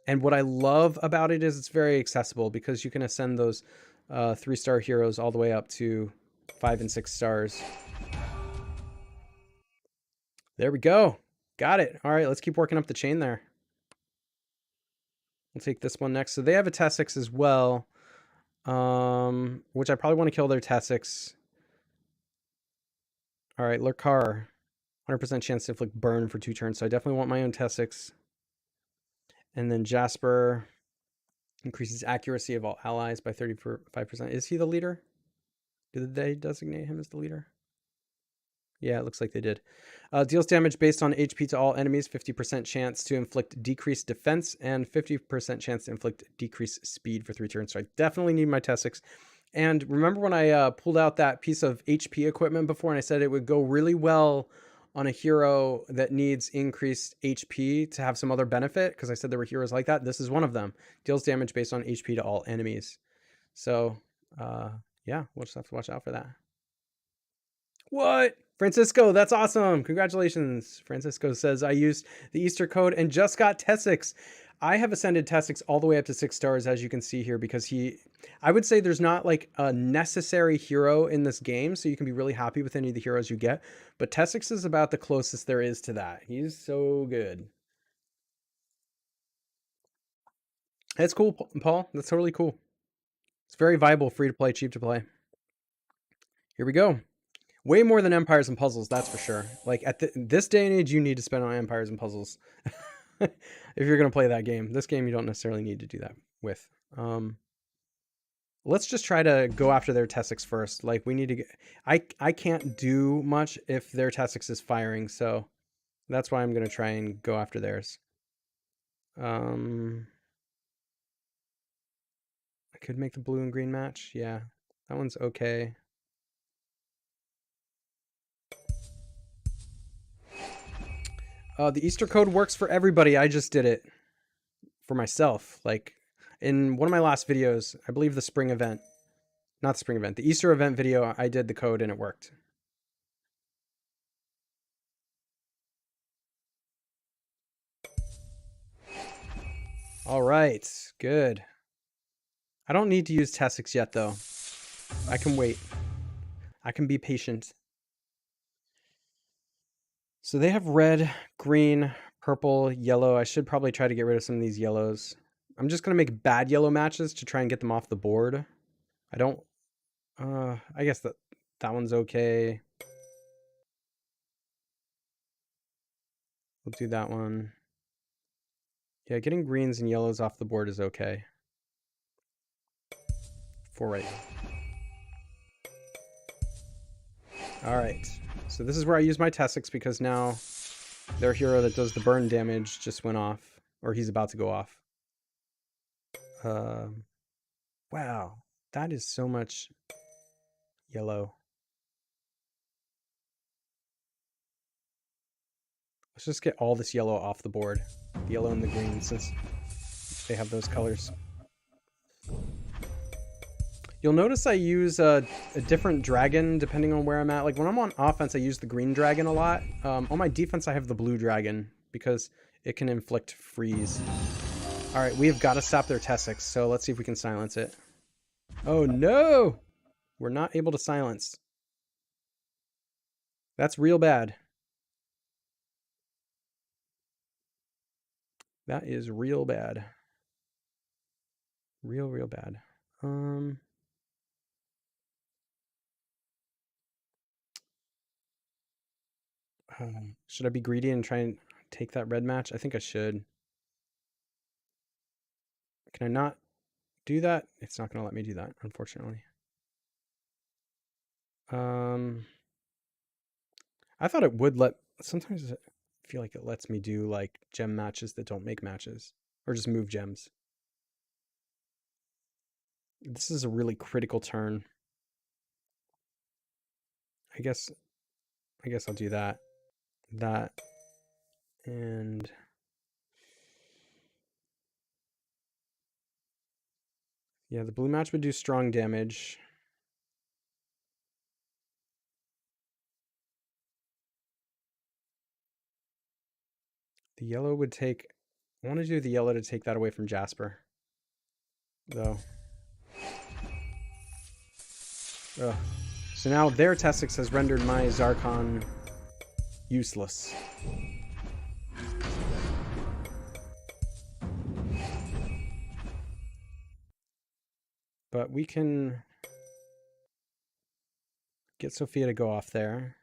And what I love about it is it's very accessible because you can ascend those 3-star heroes all the way up to 5 and 6 stars. There we go. Got it. All right, let's keep working up the chain there. We'll take this one next. So they have a Tessix as well, which I probably want to kill their Tessix. All right, Lurkar. 100% chance to inflict burn for 2 turns, so I definitely want my own Tessix. And then Jasper increases accuracy of all allies by 35%. Is he the leader? Did they designate him as the leader? Yeah, it looks like they did. Deals damage based on HP to all enemies, 50% chance to inflict decreased defense, and 50% chance to inflict decreased speed for 3 turns. So I definitely need my Tessix. And remember when I pulled out that piece of HP equipment before and I said it would go really well on a hero that needs increased HP to have some other benefit? Because I said there were heroes like that. This is one of them. Deals damage based on HP to all enemies. So, yeah, we'll just have to watch out for that. What? Francisco, that's awesome. Congratulations. Francisco says, I used the Easter code and just got Tessix. I have ascended Tessix all the way up to 6 stars, as you can see here, because I would say there's not like a necessary hero in this game, so you can be really happy with any of the heroes you get. But Tessix is about the closest there is to that. He's so good. That's cool, Paul. That's totally cool. It's very viable, free to play, cheap to play. Here we go. Way more than Empires and Puzzles, that's for sure. Like at this day and age, you need to spend on Empires and Puzzles if you're going to play that game. This game, you don't necessarily need to do that with. Let's just try to go after their Tessix first. Like we need to get... I can't do much if their Tessix is firing, so that's why I'm going to try and go after theirs. I could make the blue and green match. Yeah, that one's okay. The Easter code works for everybody. I just did it for myself. Like in one of my last videos, I believe the spring event, not the spring event, the Easter event video, I did the code and it worked. All right, good. I don't need to use Tessix yet though. I can wait. I can be patient. So they have red, green, purple, yellow. I should probably try to get rid of some of these yellows. I'm just going to make bad yellow matches to try and get them off the board. I don't... I guess that one's okay. We'll do that one. Yeah, getting greens and yellows off the board is okay. For right now. All right. So this is where I use my Tessix because now their hero that does the burn damage just went off. Or he's about to go off. Wow. That is so much yellow. Let's just get all this yellow off the board. The yellow and the green, since they have those colors. You'll notice I use a different dragon depending on where I'm at. Like when I'm on offense, I use the green dragon a lot. On my defense, I have the blue dragon because it can inflict freeze. All right, we have got to stop their Tessix, so let's see if we can silence it. Oh no! We're not able to silence. That's real bad. That is real bad. Real bad. Should I be greedy and try and take that red match? I think I should. Can I not do that? It's not going to let me do that, unfortunately. I thought it would let... Sometimes I feel like it lets me do like gem matches that don't make matches. Or just move gems. This is a really critical turn. I guess I'll do that. That. And... yeah, the blue match would do strong damage. The yellow would take... I want to do the yellow to take that away from Jasper. Though. Ugh. So now their Tessix has rendered my Zarkon useless. But we can get Sophia to go off there.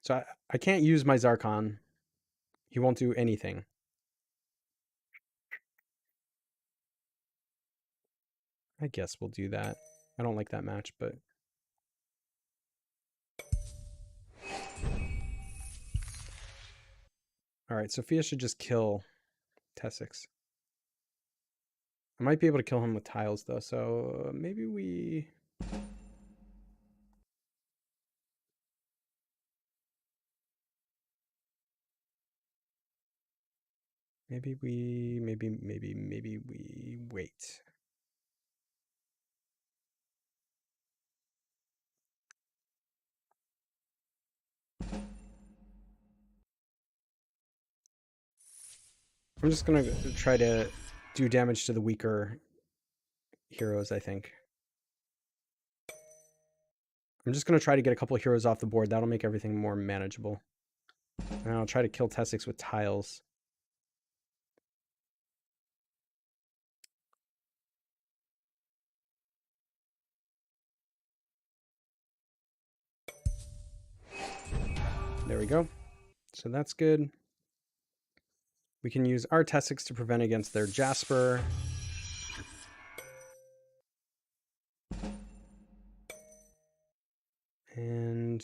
So I can't use my Zarkon. He won't do anything. I guess we'll do that. I don't like that match, but... Alright, Sophia should just kill Tessix. I might be able to kill him with tiles, though, so maybe we... Maybe we wait. I'm just gonna try to do damage to the weaker heroes, I think. I'm just gonna try to get a couple of heroes off the board. That'll make everything more manageable. And I'll try to kill Tessix with tiles. There we go. So that's good. We can use our Tessix to prevent against their Jasper. And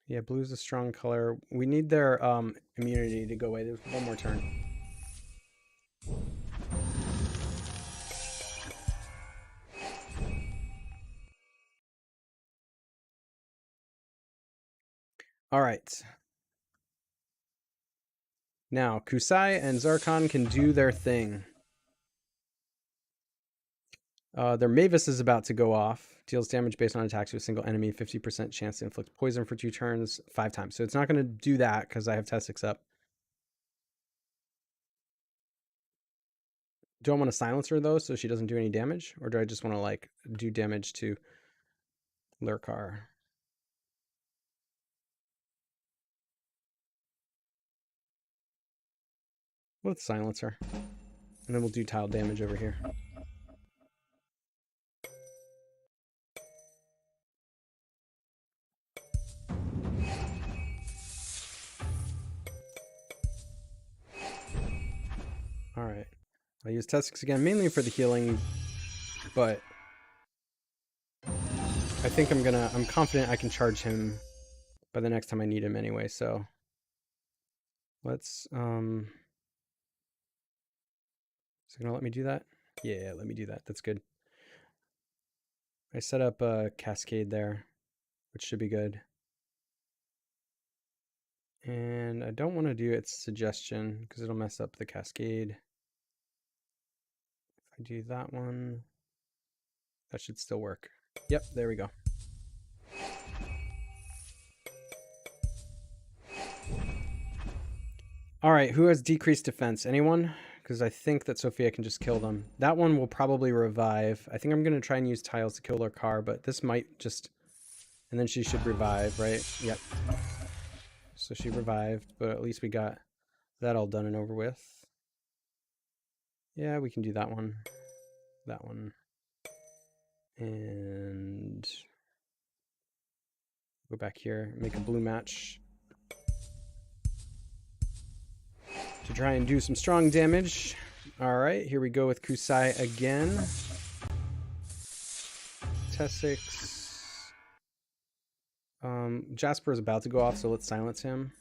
yeah, blue's a strong color. We need their immunity to go away. There's one more turn. All right. Now, Kusai and Zarkon can do their thing. Their Mavis is about to go off. Deals damage based on attacks to a single enemy. 50% chance to inflict poison for 2 turns, 5 times. So it's not going to do that because I have Tessix up. Do I want to silence her, though, so she doesn't do any damage? Or do I just want to, like, do damage to Lurkar? Let's silence her. And then we'll do tile damage over here. I use Tusks again, mainly for the healing, but I think I'm confident I can charge him by the next time I need him anyway, so let's, is it gonna let me do that? Yeah, let me do that. That's good. I set up a cascade there, which should be good. And I don't want to do its suggestion because it'll mess up the cascade. If I do that one, that should still work. Yep, there we go. All right, who has decreased defense? Anyone? Because I think that Sophia can just kill them. That one will probably revive. I think I'm going to try and use tiles to kill her car, but this might just... And then she should revive, right? Yep. So she revived, but at least we got that all done and over with. Yeah, we can do that one. That one. And... Go back here, make a blue match. To try and do some strong damage. Alright, here we go with Kusai again. T6. Jasper is about to go off, so let's silence him.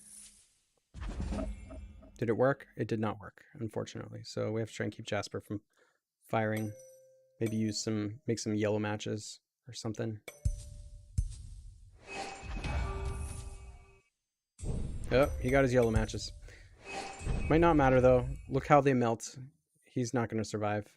Did it work? It did not work, unfortunately. So we have to try and keep Jasper from firing. Maybe make some yellow matches or something. Oh, he got his yellow matches. Might not matter though. Look how they melt. He's not going to survive.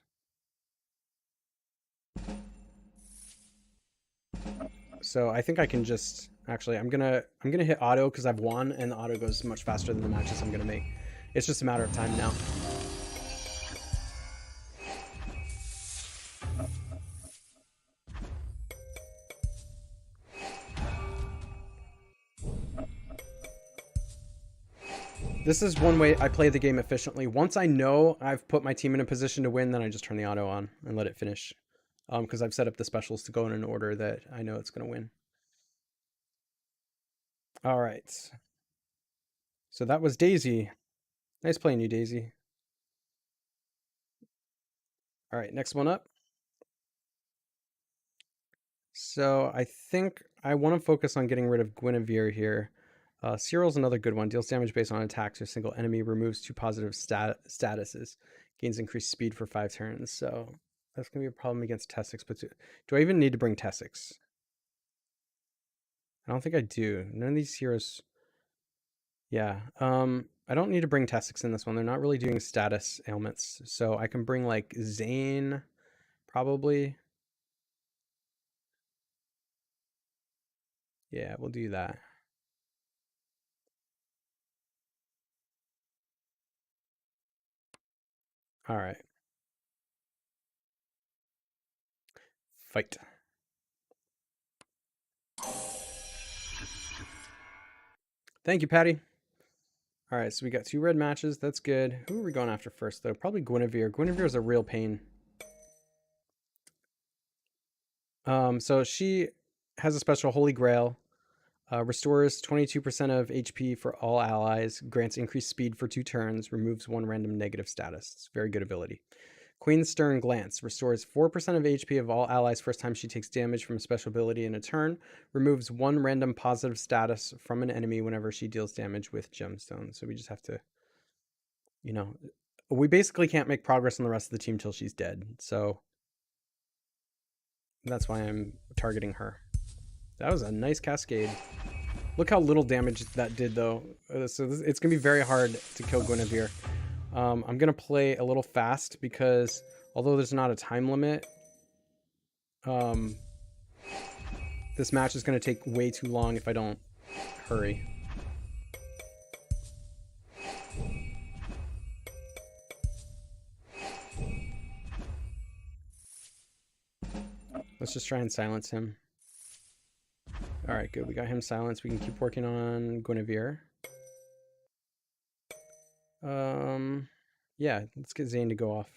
So I think I can just actually I'm gonna hit auto because I've won and the auto goes much faster than the matches I'm gonna make. It's just a matter of time now. This is one way I play the game efficiently. Once I know I've put my team in a position to win, then I just turn the auto on and let it finish. Because I've set up the specials to go in an order that I know it's going to win. All right. So that was Daisy. Nice playing you, Daisy. All right, next one up. So I think I want to focus on getting rid of Guinevere here. Cyril's another good one. Deals damage based on attacks to a single enemy. Removes 2 positive statuses. Gains increased speed for 5 turns. So that's going to be a problem against T6. But do I even need to bring T6? I don't think I do. None of these heroes... Yeah. I don't need to bring T6 in this one. They're not really doing status ailments. So I can bring like Zane, probably. Yeah, we'll do that. All right. Fight. Thank you, Patty. All right, so we got 2 red matches. That's good. Who are we going after first, though? Probably Guinevere. Guinevere is a real pain. So she has a special Holy Grail. Restores 22% of HP for all allies. Grants increased speed for 2 turns. Removes 1 random negative status. It's a very good ability. Queen's Stern Glance restores 4% of HP of all allies first time she takes damage from a special ability in a turn. Removes 1 random positive status from an enemy whenever she deals damage with Gemstone. So we just have to, you know, we basically can't make progress on the rest of the team till she's dead. So that's why I'm targeting her. That was a nice cascade. Look how little damage that did, though. So it's going to be very hard to kill Guinevere. I'm going to play a little fast because although there's not a time limit, this match is going to take way too long if I don't hurry. Let's just try and silence him. All right, good. We got him silenced. We can keep working on Guinevere. Yeah, let's get Zane to go off.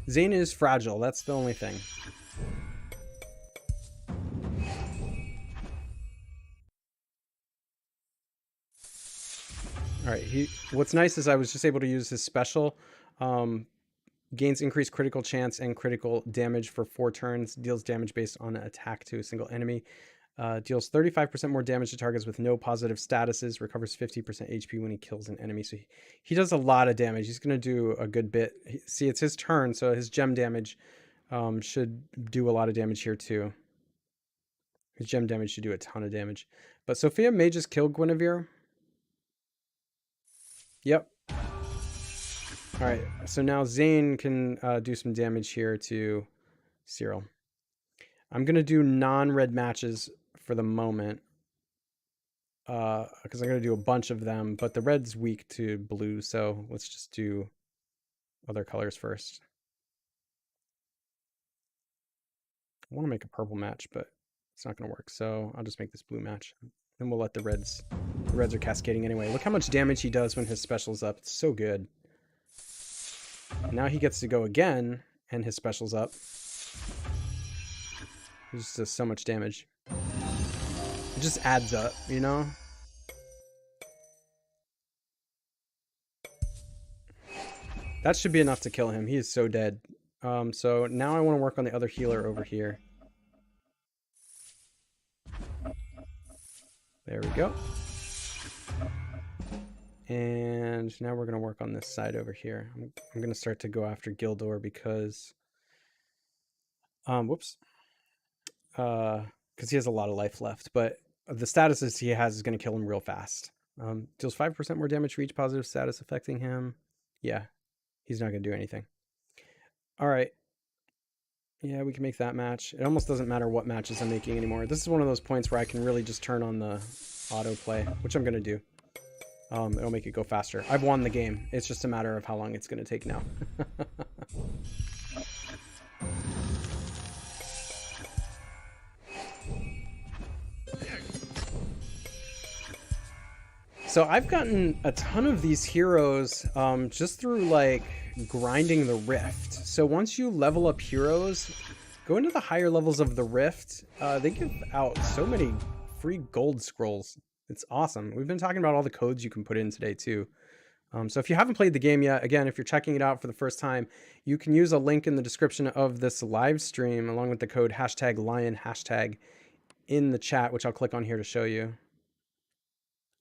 Zane is fragile. That's the only thing. What's nice is I was just able to use his special. Gains increased critical chance and critical damage for 4 turns. Deals damage based on an attack to a single enemy. Deals 35% more damage to targets with no positive statuses. Recovers 50% HP when he kills an enemy. So he does a lot of damage. He's going to do a good bit. See, it's his turn, so his gem damage should do a lot of damage here too. His gem damage should do a ton of damage. But Sophia may just kill Guinevere. Yep. All right, so now Zane can do some damage here to Cyril. I'm going to do non-red matches for the moment because I'm going to do a bunch of them, but the red's weak to blue, so let's just do other colors first. I want to make a purple match, but it's not going to work, so I'll just make this blue match. Then we'll let the reds are cascading anyway. Look how much damage he does when his special's up. It's so good. And now he gets to go again, and his special's up. He just does so much damage. It just adds up, you know? That should be enough to kill him. He is so dead. So now I want to work on the other healer over here. There we go. And now we're going to work on this side over here. I'm going to start to go after Gildor because... whoops. Because he has a lot of life left. But the statuses he has is going to kill him real fast. Deals 5% more damage for each positive status affecting him. Yeah, he's not going to do anything. All right. Yeah, we can make that match. It almost doesn't matter what matches I'm making anymore. This is one of those points where I can really just turn on the autoplay, which I'm going to do. It'll make it go faster. I've won the game. It's just a matter of how long it's going to take now. So I've gotten a ton of these heroes just through like grinding the Rift. So once you level up heroes, go into the higher levels of the Rift, they give out so many free gold scrolls. It's awesome. We've been talking about all the codes you can put in today too. So if you haven't played the game yet, again, if you're checking it out for the first time, you can use a link in the description of this live stream along with the code #lion in the chat, which I'll click on here to show you.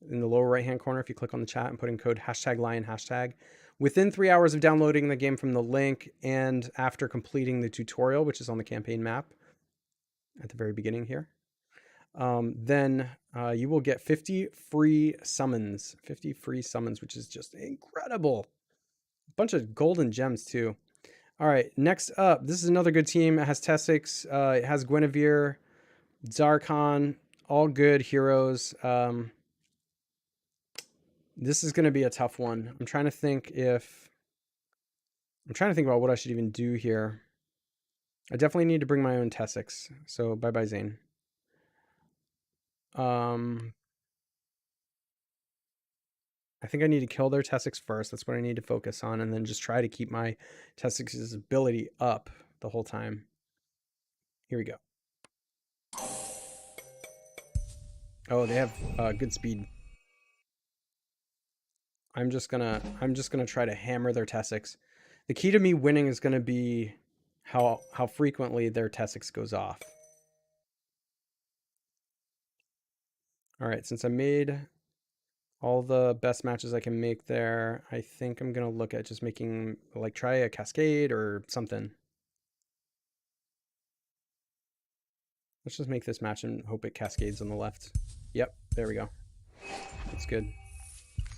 In the lower right hand corner, if you click on the chat and put in code #lion within 3 hours of downloading the game from the link and after completing the tutorial, which is on the campaign map at the very beginning here, then you will get 50 free summons, which is just incredible. A bunch of golden gems too. All right, next up, this is another good team. It has Tessix, it has Guinevere, Zarkon, all good heroes. This is going to be a tough one. I'm trying to think about what I should even do here. I definitely need to bring my own Tessix. So bye-bye, Zane. I think I need to kill their Tessix first. That's what I need to focus on. And then just try to keep my Tessix's ability up the whole time. Here we go. Oh, they have good speed. I'm just gonna try to hammer their Tessix. The key to me winning is gonna be how frequently their Tessix goes off. All right, since I made all the best matches I can make there, I think I'm gonna look at just making, like, try a cascade or something. Let's just make this match and hope it cascades on the left. Yep, there we go. That's good.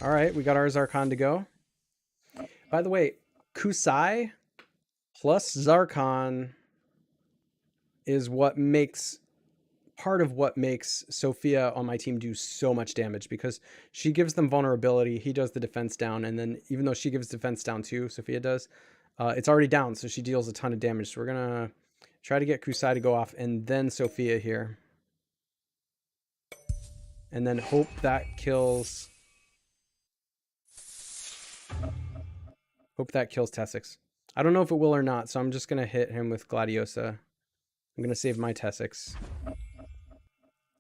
All right, we got our Zarkon to go. By the way, Kusai plus Zarkon is part of what makes Sophia on my team do so much damage, because she gives them vulnerability, he does the defense down, and then even though she gives defense down too, Sophia does, it's already down, so she deals a ton of damage. So we're gonna try to get Kusai to go off and then Sophia here. And then hope that kills... Tessix. I don't know if it will or not, so I'm just going to hit him with Gladiosa. I'm going to save my Tessix.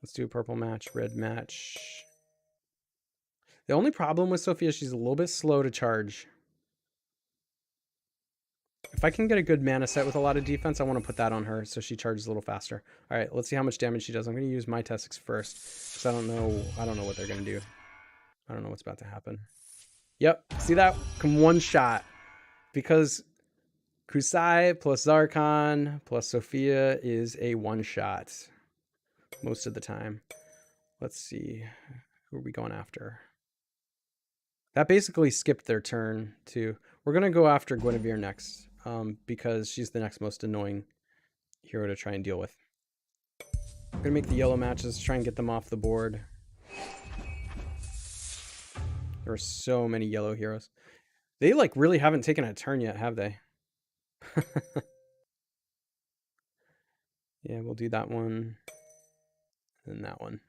Let's do a purple match, red match. The only problem with Sophia, she's a little bit slow to charge. If I can get a good mana set with a lot of defense, I want to put that on her so she charges a little faster. All right, let's see how much damage she does. I'm going to use my Tessix first because I don't know what they're going to do. I don't know what's about to happen. Yep, see that? Come one shot. Because Kusai plus Zarkon plus Sophia is a one shot most of the time. Let's see. Who are we going after? That basically skipped their turn too. We're going to go after Guinevere next because she's the next most annoying hero to try and deal with. I'm going to make the yellow matches, try and get them off the board. There are so many yellow heroes. They like really haven't taken a turn yet, have they? Yeah, we'll do that one and that one.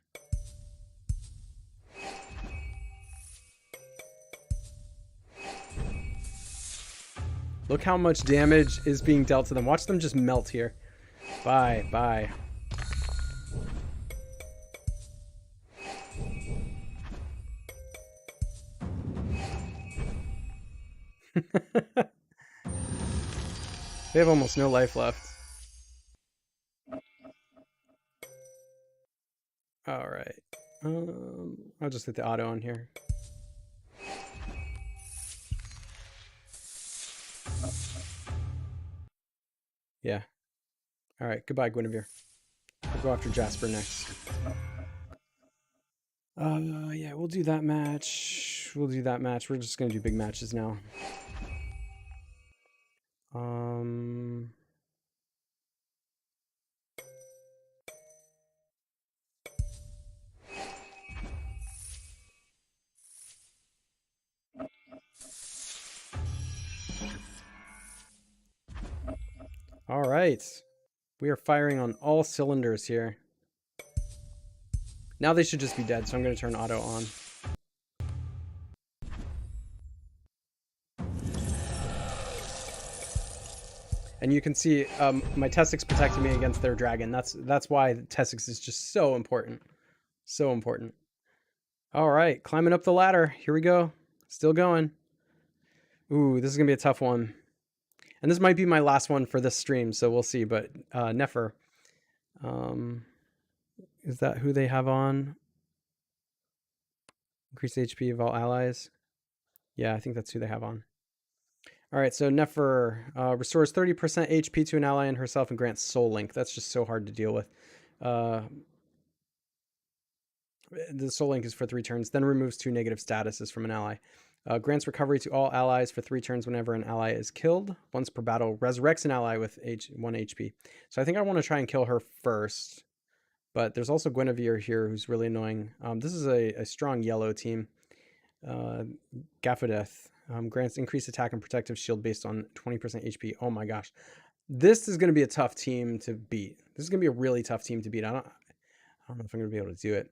Look how much damage is being dealt to them. Watch them just melt here. Bye, bye. They have almost no life left. All right. I'll just hit the auto on here. Yeah. All right. Goodbye, Guinevere. We'll go after Jasper next. Yeah, we'll do that match. We'll do that match. We're just gonna do big matches now. All right. We are firing on all cylinders here. Now they should just be dead, so I'm going to turn auto on. And you can see my Tessix protecting me against their dragon. That's why Tessix is just so important. So important. All right, climbing up the ladder. Here we go. Still going. Ooh, this is going to be a tough one. And this might be my last one for this stream, so we'll see. But Nefer, is that who they have on? Increase HP of all allies. Yeah, I think that's who they have on. All right, so Nefer restores 30% HP to an ally and herself and grants Soul Link. That's just so hard to deal with. The Soul Link is for 3 turns, then removes 2 negative statuses from an ally. Grants recovery to all allies for 3 turns whenever an ally is killed. Once per battle, resurrects an ally with 1 HP. So I think I want to try and kill her first. But there's also Guinevere here who's really annoying. This is a strong yellow team. Gaffadeth grants increased attack and protective shield based on 20% HP. Oh my gosh. This is going to be a tough team to beat. This is going to be a really tough team to beat. I don't know if I'm going to be able to do it.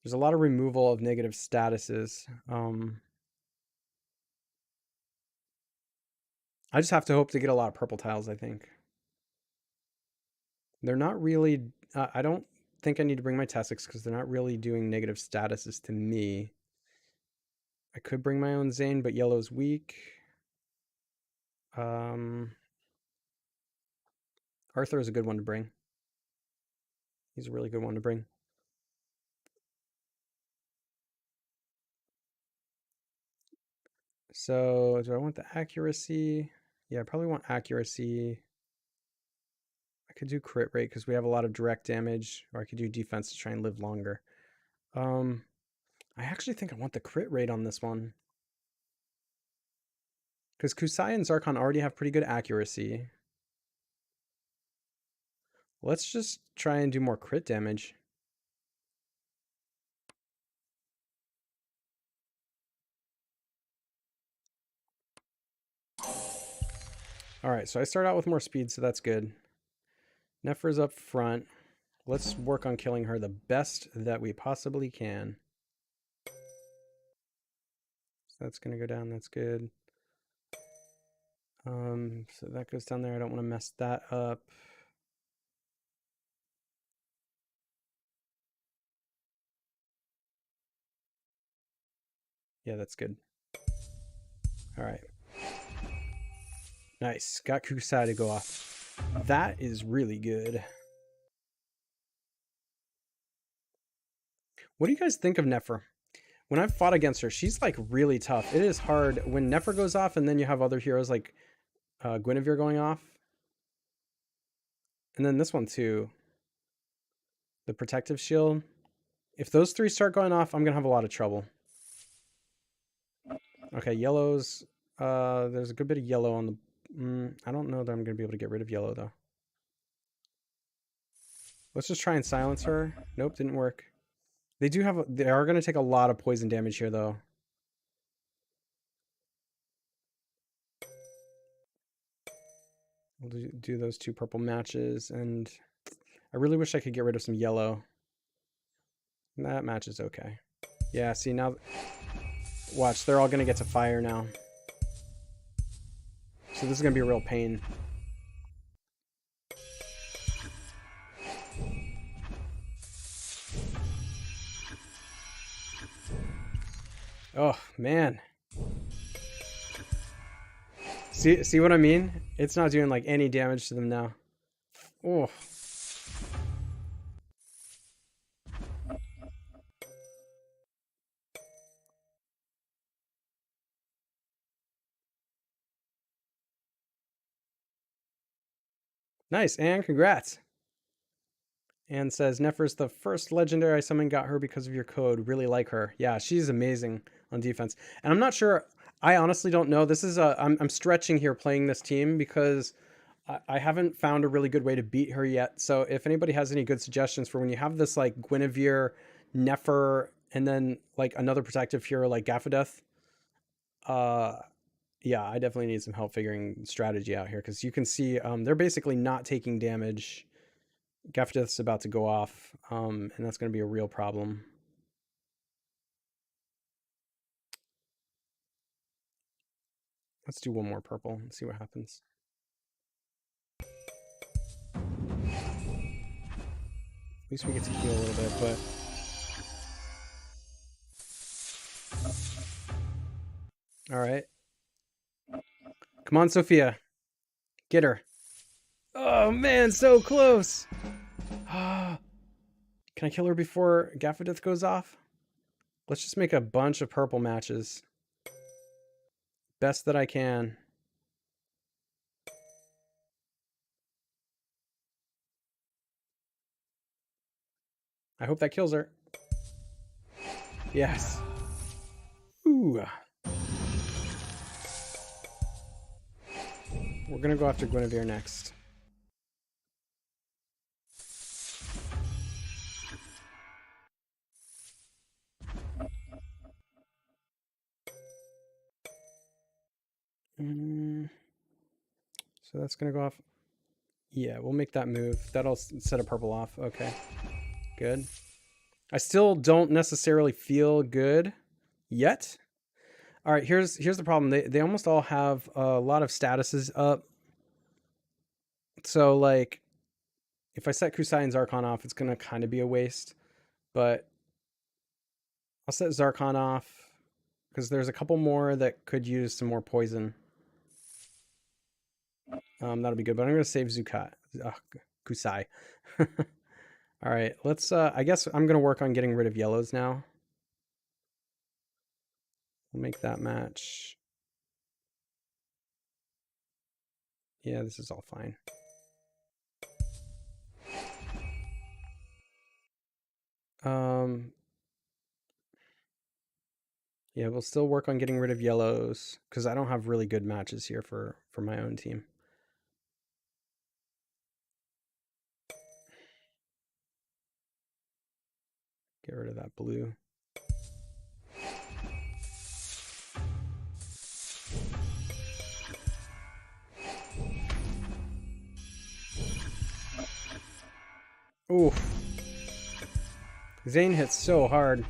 There's a lot of removal of negative statuses. I just have to hope to get a lot of purple tiles, I think. They're not really... I don't think I need to bring my Tessix because they're not really doing negative statuses to me. I could bring my own Zane, but yellow's weak. Arthur is a good one to bring. He's a really good one to bring. So, do I want the accuracy? Yeah, I probably want accuracy. I could do crit rate because we have a lot of direct damage, or I could do defense to try and live longer. I actually think I want the crit rate on this one. Because Kusai and Zarkon already have pretty good accuracy. Let's just try and do more crit damage. Alright, so I start out with more speed, so that's good. Nefer's up front. Let's work on killing her the best that we possibly can. So that's going to go down, that's good. So that goes down there. I don't want to mess that up. Yeah, that's good. All right. Nice. Got Kusai to go off. That is really good. What do you guys think of Nefer? When I've fought against her, she's like really tough. It is hard when Nefer goes off and then you have other heroes like Guinevere going off. And then this one too. The protective shield. If those three start going off, I'm going to have a lot of trouble. Okay, yellows. There's a good bit of yellow on the... I don't know that I'm going to be able to get rid of yellow though. Let's just try and silence her. Nope, didn't work. They are going to take a lot of poison damage here though. We'll do those two purple matches, and I really wish I could get rid of some yellow. That match is okay. Yeah, see now... Watch, they're all going to get to fire now. So this is going to be a real pain. Oh, man. See what I mean? It's not doing like any damage to them now. Oh. Nice, and congrats. And says, Nefer's the first legendary I summoned, got her because of your code. Really like her. Yeah, she's amazing on defense. And I'm not sure, I honestly don't know. This is I'm stretching here playing this team because I haven't found a really good way to beat her yet. So if anybody has any good suggestions for when you have this like Guinevere, Nefer, and then like another protective hero like Gaffadeth, yeah, I definitely need some help figuring strategy out here because you can see they're basically not taking damage. Gaffadeth's about to go off, and that's going to be a real problem. Let's do one more purple and see what happens. At least we get to heal a little bit, but... Alright. Come on, Sophia. Get her. Oh, man, so close! Can I kill her before Gaffadeth goes off? Let's just make a bunch of purple matches. Best that I can. I hope that kills her. Yes. Ooh. We're gonna go after Guinevere next. So that's gonna go off. Yeah, we'll make that move. That'll set a purple off. Okay, good. I still don't necessarily feel good yet. All right, here's the problem. They almost all have a lot of statuses up. So like, if I set Kusai and Zarkon off, it's gonna kind of be a waste. But I'll set Zarkon off because there's a couple more that could use some more poison. That'll be good. But I'm gonna save Kusai. All right, let's. I guess I'm gonna work on getting rid of yellows now. We'll make that match. Yeah, this is all fine. Yeah, we'll still work on getting rid of yellows because I don't have really good matches here for my own team. Get rid of that blue. Ooh. Zane hits so hard.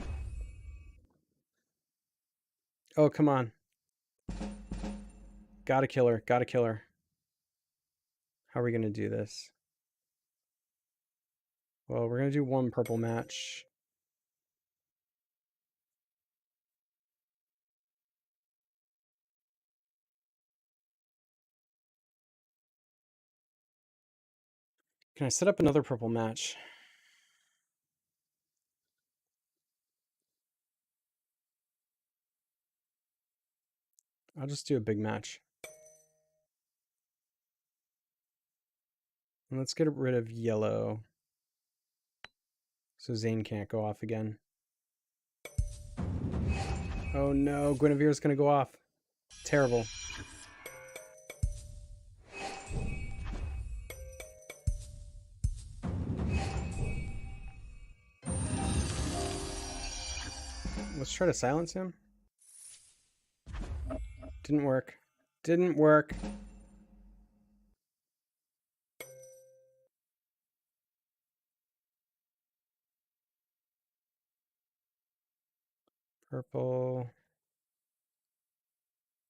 Oh, come on. Gotta kill her. Gotta kill her. How are we going to do this? Well, we're going to do one purple match. Can I set up another purple match? I'll just do a big match. And let's get rid of yellow. So Zane can't go off again. Oh no, Guinevere's gonna go off. Terrible. Let's try to silence him. Didn't work. Didn't work. Purple.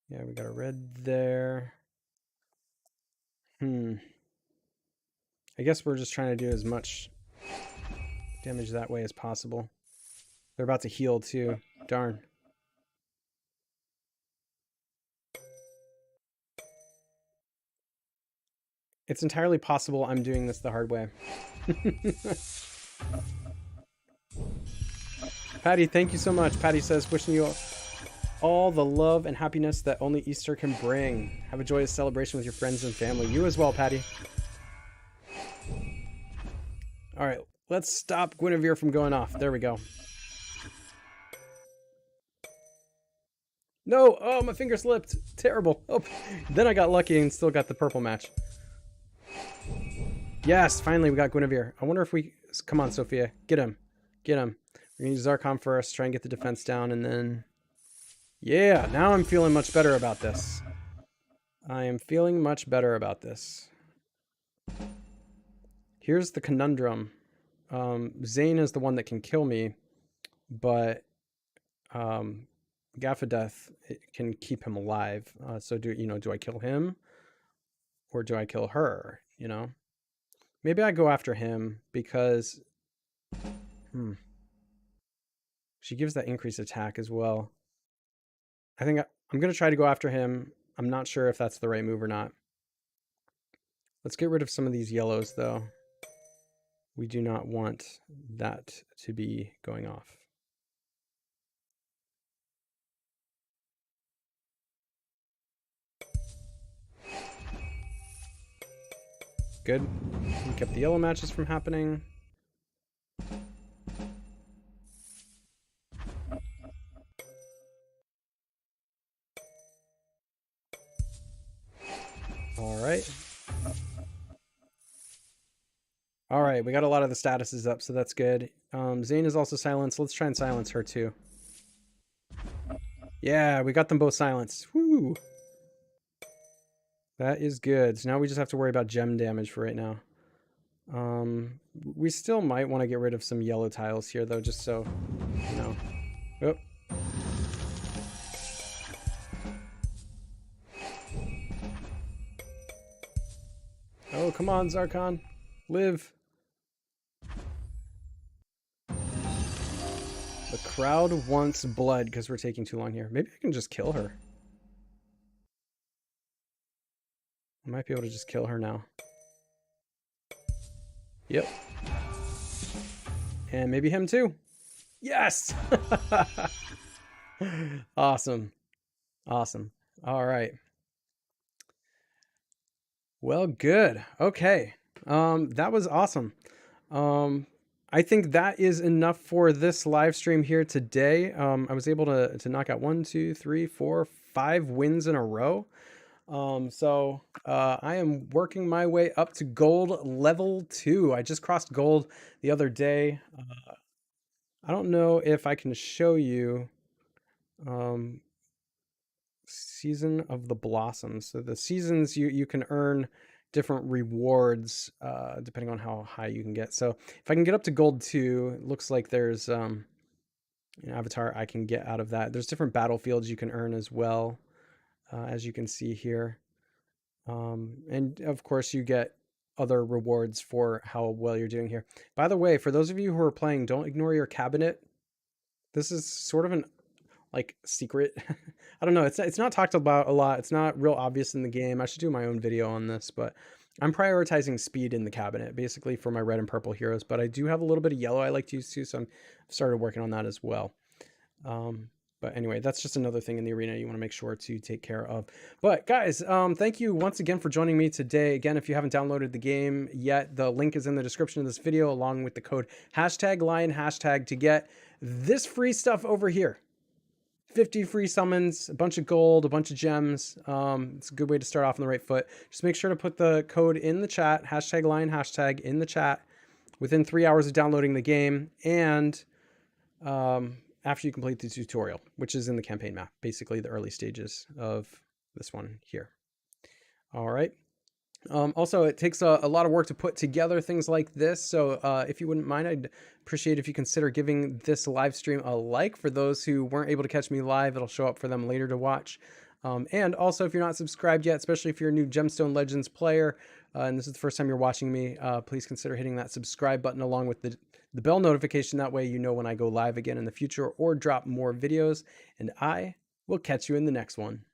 Yeah, we got a red there. I guess we're just trying to do as much damage that way as possible. They're about to heal too. Darn. It's entirely possible I'm doing this the hard way. Patty, thank you so much. Patty says, wishing you all the love and happiness that only Easter can bring. Have a joyous celebration with your friends and family. You as well, Patty. All right, let's stop Guinevere from going off. There we go. No! Oh, my finger slipped. Terrible. Oh, then I got lucky and still got the purple match. Yes, finally we got Guinevere. I wonder if we... Come on, Sophia. Get him. Get him. We're going to use Zarkon first, try and get the defense down, and then... Yeah, now I'm feeling much better about this. I am feeling much better about this. Here's the conundrum. Zane is the one that can kill me, but Gaffadeth can keep him alive. So do I kill him or do I kill her? You know, maybe I go after him because she gives that increased attack as well. I think I'm going to try to go after him. I'm not sure if that's the right move or not. Let's get rid of some of these yellows, though. We do not want that to be going off. Good. We kept the yellow matches from happening. All right, we got a lot of the statuses up, so that's good. Zane is also silenced. Let's try and silence her too. Yeah, we got them both silenced. Woo! That is good. So now we just have to worry about gem damage for right now. We still might want to get rid of some yellow tiles here, though, just so, you know. Oh. Oh, come on, Zarkon. Live. The crowd wants blood because we're taking too long here. Maybe I can just kill her. I might be able to just kill her now. Yep. And maybe him too. Yes! Awesome. Awesome. All right. Well, good. Okay. That was awesome. I think that is enough for this live stream here today. I was able to knock out 1, 2, 3, 4, 5 wins in a row. So I am working my way up to gold level 2. I just crossed gold the other day. I don't know if I can show you Season of the Blossoms. So the seasons you can earn different rewards depending on how high you can get. So if I can get up to gold 2, it looks like there's an avatar I can get out of that. There's different battlefields you can earn as well, as you can see here. And of course you get other rewards for how well you're doing here. By the way, for those of you who are playing, don't ignore your cabinet. This is sort of an secret. I don't know. It's not talked about a lot. It's not real obvious in the game. I should do my own video on this, but I'm prioritizing speed in the cabinet, basically for my red and purple heroes, but I do have a little bit of yellow I like to use too, so I've started working on that as well. But anyway, that's just another thing in the arena you want to make sure to take care of. But guys, thank you once again for joining me today. Again, if you haven't downloaded the game yet, the link is in the description of this video, along with the code #Lion# to get this free stuff over here. 50 free summons, a bunch of gold, a bunch of gems. It's a good way to start off on the right foot. Just make sure to put the code in the chat, #Lion# in the chat, within 3 hours of downloading the game, and after you complete the tutorial, which is in the campaign map, basically the early stages of this one here. All right. Also, it takes a lot of work to put together things like this. So if you wouldn't mind, I'd appreciate if you consider giving this live stream a like. For those who weren't able to catch me live, it'll show up for them later to watch. And also, if you're not subscribed yet, especially if you're a new Gemstone Legends player, and this is the first time you're watching me, please consider hitting that subscribe button along with the bell notification. That way you know when I go live again in the future or drop more videos. And I will catch you in the next one.